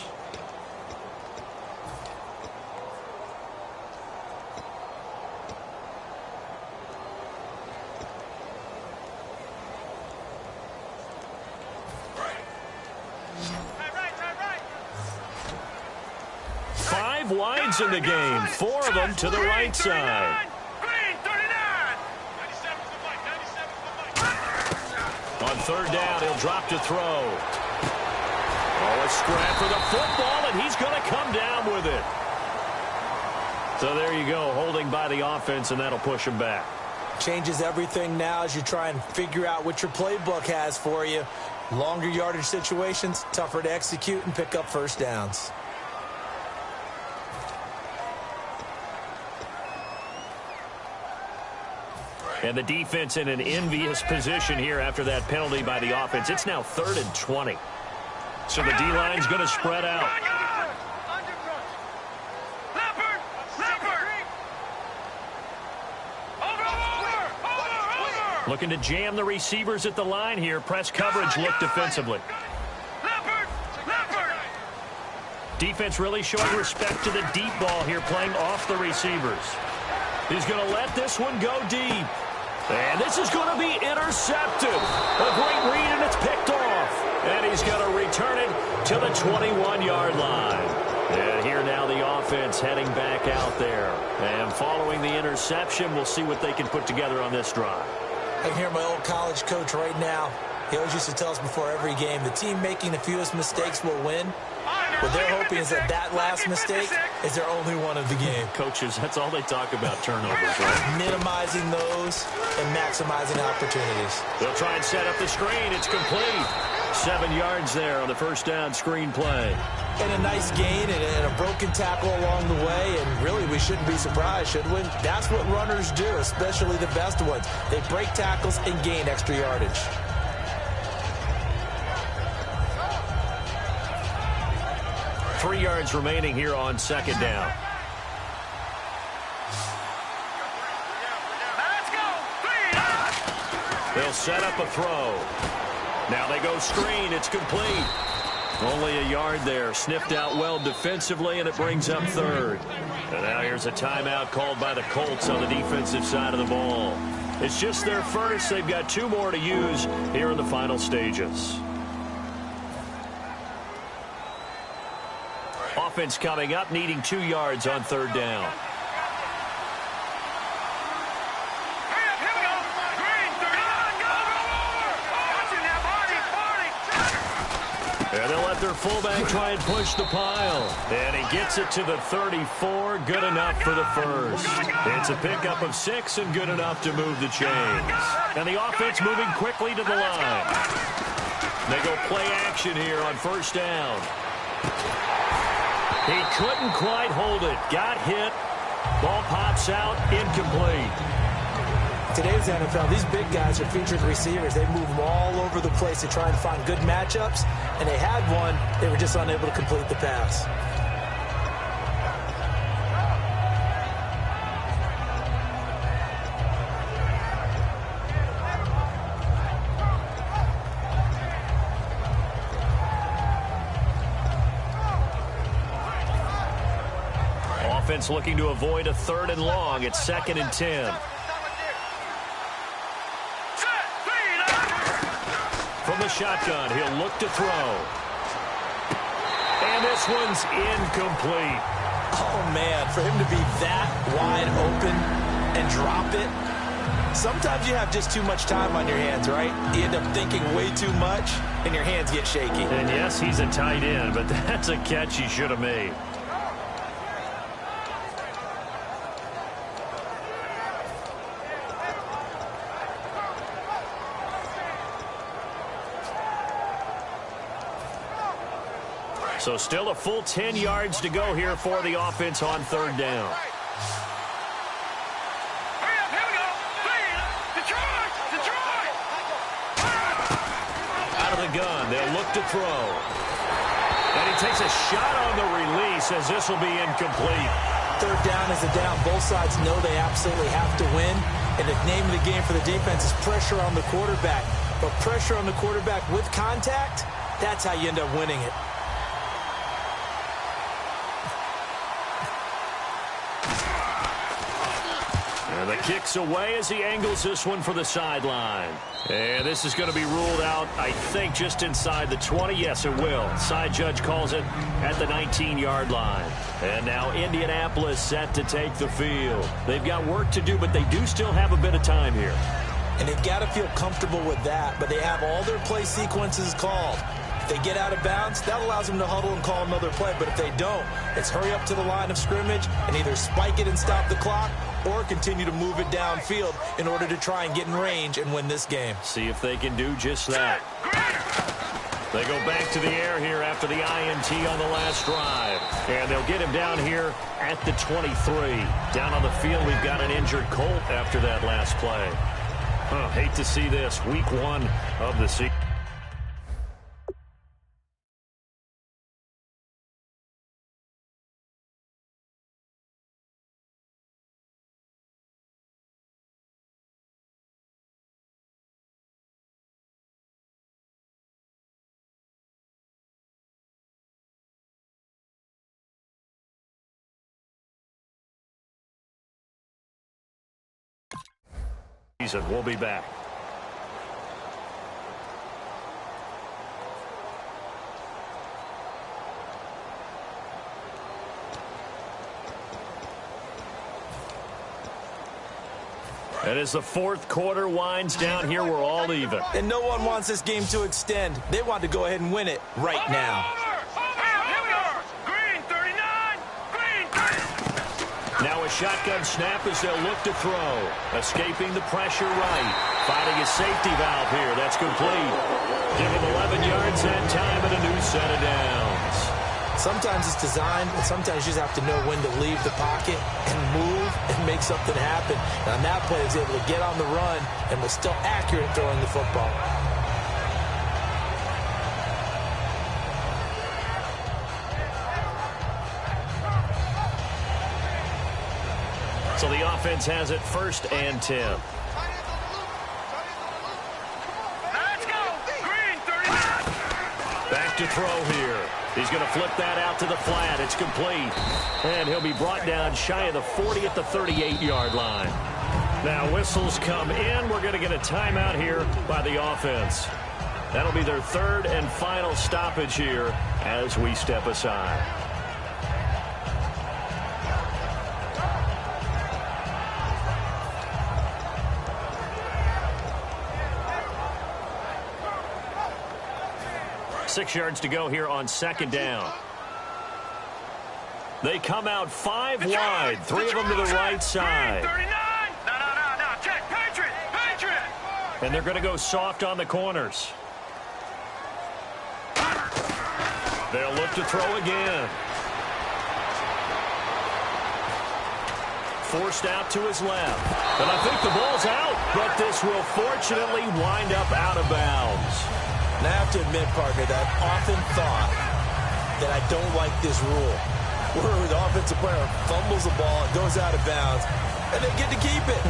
B: Wides in the game, 4 of them to the right side. On third down, he'll drop to throw. Oh, a scrap for the football, and he's going to come down with it. So there you go, holding by the offense, and that'll push him back.
C: Changes everything now as you try and figure out what your playbook has for you. Longer yardage situations, tougher to execute and pick up first downs.
B: And the defense in an envious position here after that penalty by the offense. It's now 3rd and 20. So the D-line's going to spread out. Looking to jam the receivers at the line here. Press coverage look defensively. Defense really showing respect to the deep ball here, playing off the receivers. He's going to let this one go deep. And this is going to be intercepted. A great read, and it's picked off. And he's going to return it to the 21-yard line. And here now the offense heading back out there. And following the interception, we'll see what they can put together on this drive.
C: I can hear my old college coach right now. He always used to tell us before every game, the team making the fewest mistakes will win. What they're hoping is that that last mistake is their only one of the game.
B: Coaches, that's all they talk about, turnovers, right?
C: Minimizing those and maximizing opportunities.
B: They'll try and set up the screen. It's complete. 7 yards there on the first down screen play.
C: And a nice gain and a broken tackle along the way, and really we shouldn't be surprised, should we? That's what runners do, especially the best ones. They break tackles and gain extra yardage.
B: Three yards remaining here on second down. They'll set up a throw. Now they go screen. It's complete. Only a yard there. Sniffed out well defensively, and it brings up 3rd. And now here's a timeout called by the Colts on the defensive side of the ball. It's just their first. They've got 2 more to use here in the final stages. Offense coming up, needing 2 yards on 3rd down. And they'll let their fullback try and push the pile. And he gets it to the 34. Good enough for the first. It's a pickup of 6 and good enough to move the chains. And the offense moving quickly to the line. They go play action here on first down. He couldn't quite hold it. Got hit. Ball pops out. Incomplete.
C: Today's NFL, these big guys are featured receivers. They move them all over the place to try and find good matchups, and they had one. They were just unable to complete the pass.
B: Offense looking to avoid a 3rd and long. It's 2nd and 10. From the shotgun, he'll look to throw. And this one's incomplete.
C: Oh, man, for him to be that wide open and drop it. Sometimes you have just too much time on your hands, right? You end up thinking way too much, and your hands get shaky.
B: And yes, he's a tight end, but that's a catch he should have made. So still a full 10 yards to go here for the offense on 3rd down. Out of the gun, they'll look to throw. And he takes a shot on the release as this will be incomplete.
C: 3rd down is a down. Both sides know they absolutely have to win. And the name of the game for the defense is pressure on the quarterback. But pressure on the quarterback with contact, that's how you end up winning it.
B: And the kick's away as he angles this one for the sideline. And this is going to be ruled out, I think, just inside the 20. Yes, it will. Side judge calls it at the 19-yard line. And now Indianapolis set to take the field. They've got work to do, but they do still have a bit of time here.
C: And they've got to feel comfortable with that, but they have all their play sequences called. If they get out of bounds, that allows them to huddle and call another play. But if they don't, it's hurry up to the line of scrimmage and either spike it and stop the clock or continue to move it downfield in order to try and get in range and win this game.
B: See if they can do just that. They go back to the air here after the INT on the last drive. And they'll get him down here at the 23. Down on the field, we've got an injured Colt after that last play. Hate to see this. Week 1 of the season. We'll be back. And as the fourth quarter winds down here, we're all even.
C: And no one wants this game to extend. They want to go ahead and win it right now.
B: Now a shotgun snap as they'll look to throw. Escaping the pressure right. Finding his safety valve here. That's complete. Give him 11 yards that time and a new set of downs.
C: Sometimes it's designed, and sometimes you just have to know when to leave the pocket and move and make something happen. Now, on that play, he was able to get on the run and was still accurate throwing the football.
B: So the offense has it 1st and 10.
D: Let's go! Green, 39!
B: Back to throw here. He's going to flip that out to the flat. It's complete. And he'll be brought down shy of the 40 at the 38-yard line. Now whistles come in. We're going to get a timeout here by the offense. That'll be their 3rd and final stoppage here as we step aside. Six yards to go here on 2nd down. They come out 5 wide, 3 of them to the right side.
D: No, check, Patriot!
B: And they're going to go soft on the corners. They'll look to throw again. Forced out to his left. And I think the ball's out, but this will fortunately wind up out of bounds.
C: And I have to admit, partner, that I've often thought that I don't like this rule, where the offensive player fumbles the ball and goes out of bounds, and they get to keep it.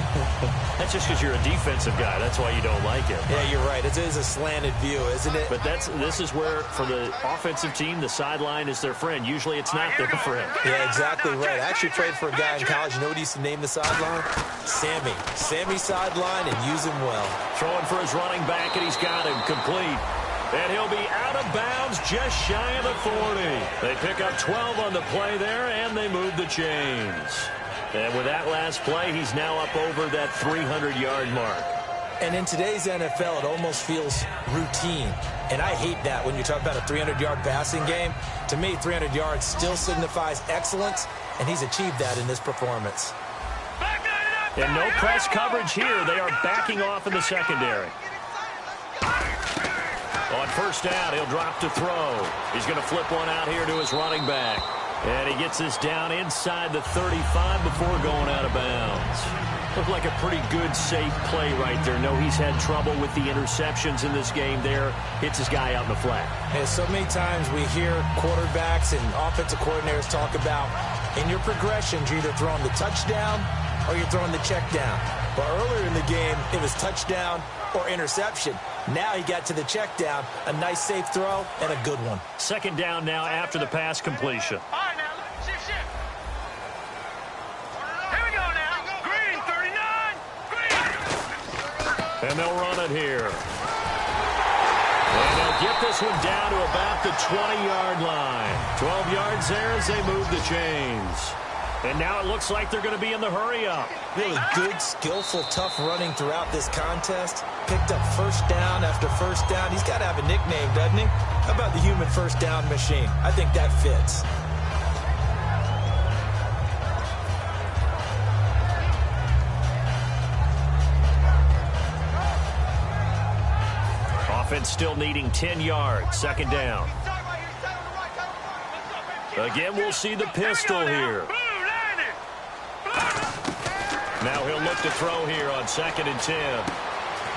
B: That's just because you're a defensive guy. That's why you don't like it.
C: Yeah, you're right. It is a slanted view, isn't it?
B: But this is where, for the offensive team, the sideline is their friend. Usually it's not their friend.
C: Yeah, exactly right. I actually played for a guy in college. You know what he used to name the sideline? Sammy. Sammy sideline, and use him well.
B: Throwing for his running back, and he's got him complete. And he'll be out of bounds just shy of the 40. They pick up 12 on the play there, and they move the chains. And with that last play, he's now up over that 300-yard mark.
C: And in today's NFL, it almost feels routine. And I hate that when you talk about a 300-yard passing game. To me, 300 yards still signifies excellence, and he's achieved that in this performance.
B: And no press coverage here. They are backing off in the secondary. On 1st down, he'll drop to throw. He's going to flip one out here to his running back. And he gets this down inside the 35 before going out of bounds. Looked like a pretty good, safe play right there. No, he's had trouble with the interceptions in this game there. Hits his guy out in the flat.
C: And so many times we hear quarterbacks and offensive coordinators talk about, in your progressions, you're either throwing the touchdown or you're throwing the check down. But earlier in the game, it was touchdown or interception. Now he got to the check down, a nice safe throw, and a good one.
B: 2nd down now after the pass completion.
D: All right, now, shift. Here we go now. Green, 39. Green.
B: And they'll run it here. And they'll get this one down to about the 20-yard line. 12 yards there as they move the chains. And now it looks like they're going to be in the hurry-up.
C: Really good, skillful, tough running throughout this contest. Picked up 1st down after 1st down. He's got to have a nickname, doesn't he? How about the human 1st down machine? I think that fits.
B: offense still needing 10 yards. Second down. Again, we'll see the pistol here. Now he'll look to throw here on 2nd and 10.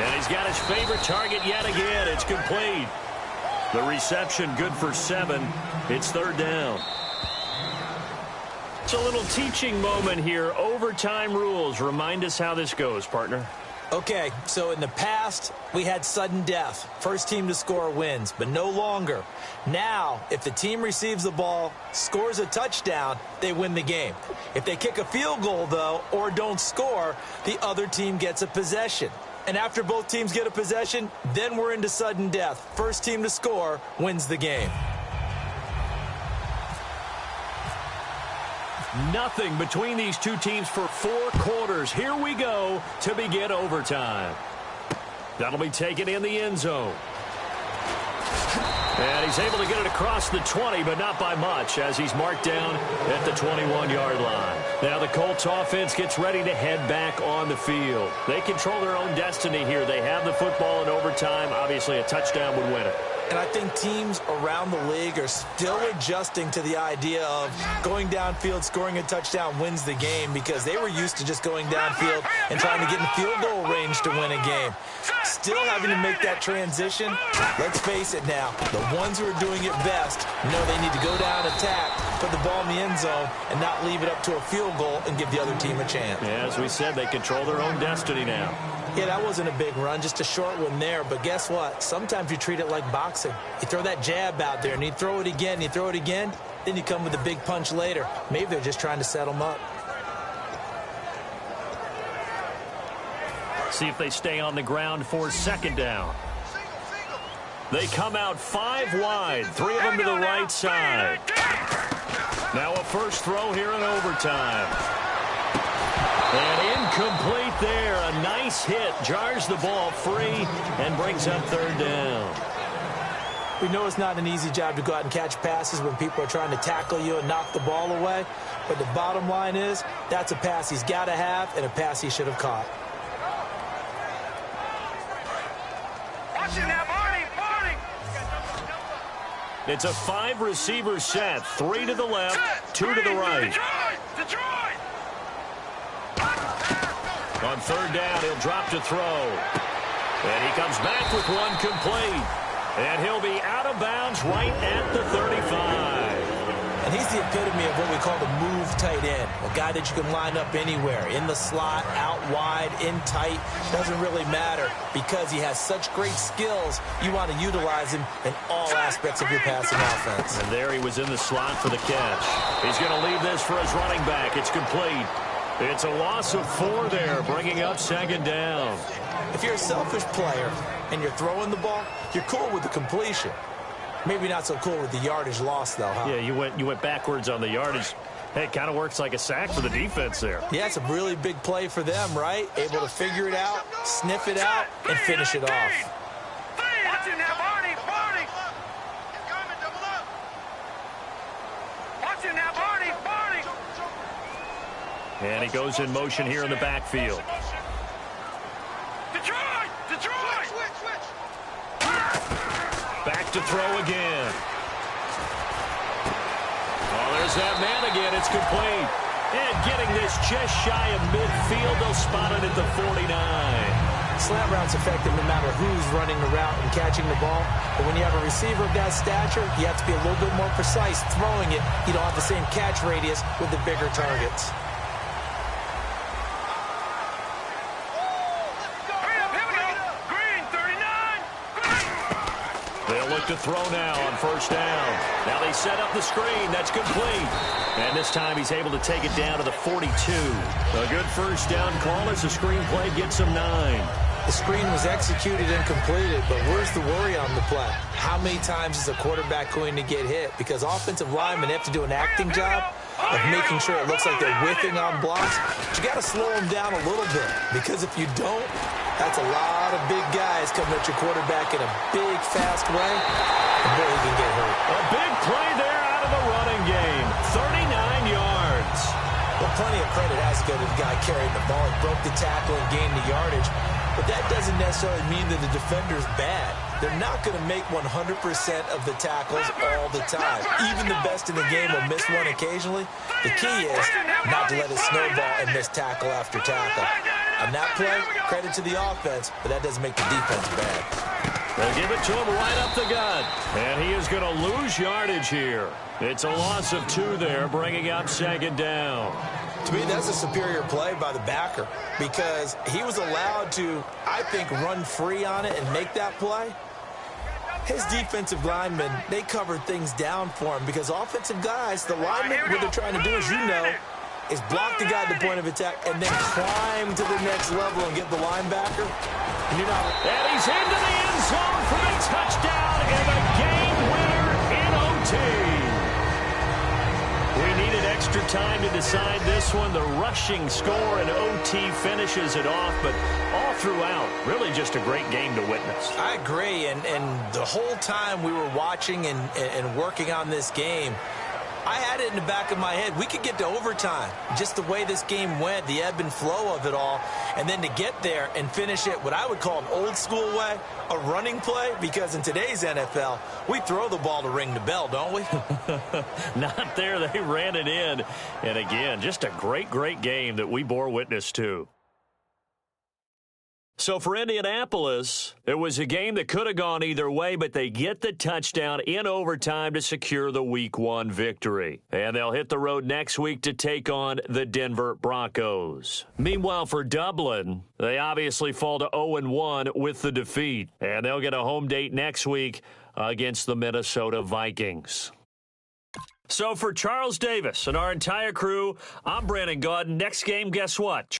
B: And he's got his favorite target yet again. It's complete. The reception good for 7. It's 3rd down. It's a little teaching moment here. Overtime rules. Remind us how this goes, partner.
C: Okay, so in the past, we had sudden death. First team to score wins, but no longer. Now, if the team receives the ball, scores a touchdown, they win the game. If they kick a field goal, though, or don't score, the other team gets a possession. And after both teams get a possession, then we're into sudden death. First team to score wins the game.
B: Nothing between these two teams for 4 quarters. Here we go to begin overtime. That'll be taken in the end zone. And he's able to get it across the 20, but not by much, as he's marked down at the 21-yard line. Now the Colts offense gets ready to head back on the field. They control their own destiny here. They have the football in overtime. Obviously, a touchdown would win it.
C: And I think teams around the league are still adjusting to the idea of going downfield, scoring a touchdown wins the game, because they were used to just going downfield and trying to get in field goal range to win a game. Still having to make that transition. Let's face it now, the ones who are doing it best know they need to go down, attack, put the ball in the end zone, and not leave it up to a field goal and give the other team a chance.
B: Yeah, as we said, they control their own destiny now.
C: Yeah, that wasn't a big run, just a short one there. But guess what? Sometimes you treat it like boxing. You throw that jab out there, and you throw it again, you throw it again, then you come with a big punch later. Maybe they're just trying to set them up.
B: See if they stay on the ground for 2nd down. They come out 5 wide, 3 of them to the right side. Now a first throw here in overtime. And incomplete there. A nice hit. Jars the ball free and brings up 3rd down.
C: We know it's not an easy job to go out and catch passes when people are trying to tackle you and knock the ball away. But the bottom line is, that's a pass he's got to have and a pass he should have caught.
B: It's a 5-receiver set. 3 to the left, 2 to the right.
D: Detroit!
B: On 3rd down, he'll drop to throw. And he comes back with one complete. And he'll be out of bounds right at the 35.
C: And he's the epitome of what we call the move tight end. A guy that you can line up anywhere. In the slot, out wide, in tight. Doesn't really matter because he has such great skills. You want to utilize him in all aspects of your passing offense.
B: And there he was in the slot for the catch. He's going to leave this for his running back. It's complete. It's a loss of 4 there, bringing up 2nd down.
C: If you're a selfish player and you're throwing the ball, you're cool with the completion. Maybe not so cool with the yardage loss, though, huh?
B: Yeah, you went backwards on the yardage. Hey, it kind of works like a sack for the defense there.
C: Yeah, it's a really big play for them, right? Able to figure it out, sniff it out, and finish it off.
D: Watch it now, Barney! Barney! Watch it now, Barney! Barney!
B: And he goes in motion here in the backfield.
D: Detroit! Detroit! Switch!
B: Back to throw again. Oh, there's that man again. It's complete. And getting this just shy of midfield. They'll spot it at the 49.
C: Slant route's effective no matter who's running the route and catching the ball. But when you have a receiver of that stature, you have to be a little bit more precise throwing it. You don't have the same catch radius with the bigger targets.
B: To throw now on 1st down. Now they set up the screen. That's complete. And this time he's able to take it down to the 42. A good 1st down call as the screen play gets him 9.
C: The screen was executed and completed, but where's the worry on the play? How many times is a quarterback going to get hit? Because offensive linemen have to do an acting job of making sure it looks like they're whiffing on blocks. But you got to slow them down a little bit, because if you don't, that's a lot of big guys coming at your quarterback in a big, fast way, and boy, he can get hurt.
B: A big play there out of the running game. 39 yards.
C: Well, plenty of credit has to go to the guy carrying the ball. He broke the tackle and gained the yardage. but that doesn't necessarily mean that the defender's bad. They're not going to make 100% of the tackles all the time. Even the best in the game will miss one occasionally. The key is not to let it snowball and miss tackle after tackle. On that play, credit to the offense, but that doesn't make the defense bad.
B: They'll give it to him right up the gut. And he is going to lose yardage here. It's a loss of 2 there, bringing up second down.
C: To me, that's a superior play by the backer because he was allowed to, I think, run free on it and make that play. His defensive linemen, they covered things down for him because offensive guys, the linemen, what they're trying to do, as you know, is block the guy at the point of attack and then climb to the next level and get the linebacker. And you're not.
B: And he's into the end zone for the touchdown and the game winner in OT. We needed extra time to decide this one. The rushing score in OT finishes it off, but all throughout, really just a great game to witness.
C: I agree, and the whole time we were watching and working on this game, I had it in the back of my head. We could get to overtime. Just the way this game went, the ebb and flow of it all. And then to get there and finish it what I would call an old school way, a running play, because in today's NFL, we throw the ball to ring the bell, don't we?
B: Not there. They ran it in. And again, just a great, great game that we bore witness to. So for Indianapolis, it was a game that could have gone either way, but they get the touchdown in overtime to secure the Week 1 victory. And they'll hit the road next week to take on the Denver Broncos. Meanwhile, for Dublin, they obviously fall to 0-1 with the defeat. And they'll get a home date next week against the Minnesota Vikings. So for Charles Davis and our entire crew, I'm Brandon Gaudin. Next game, guess what?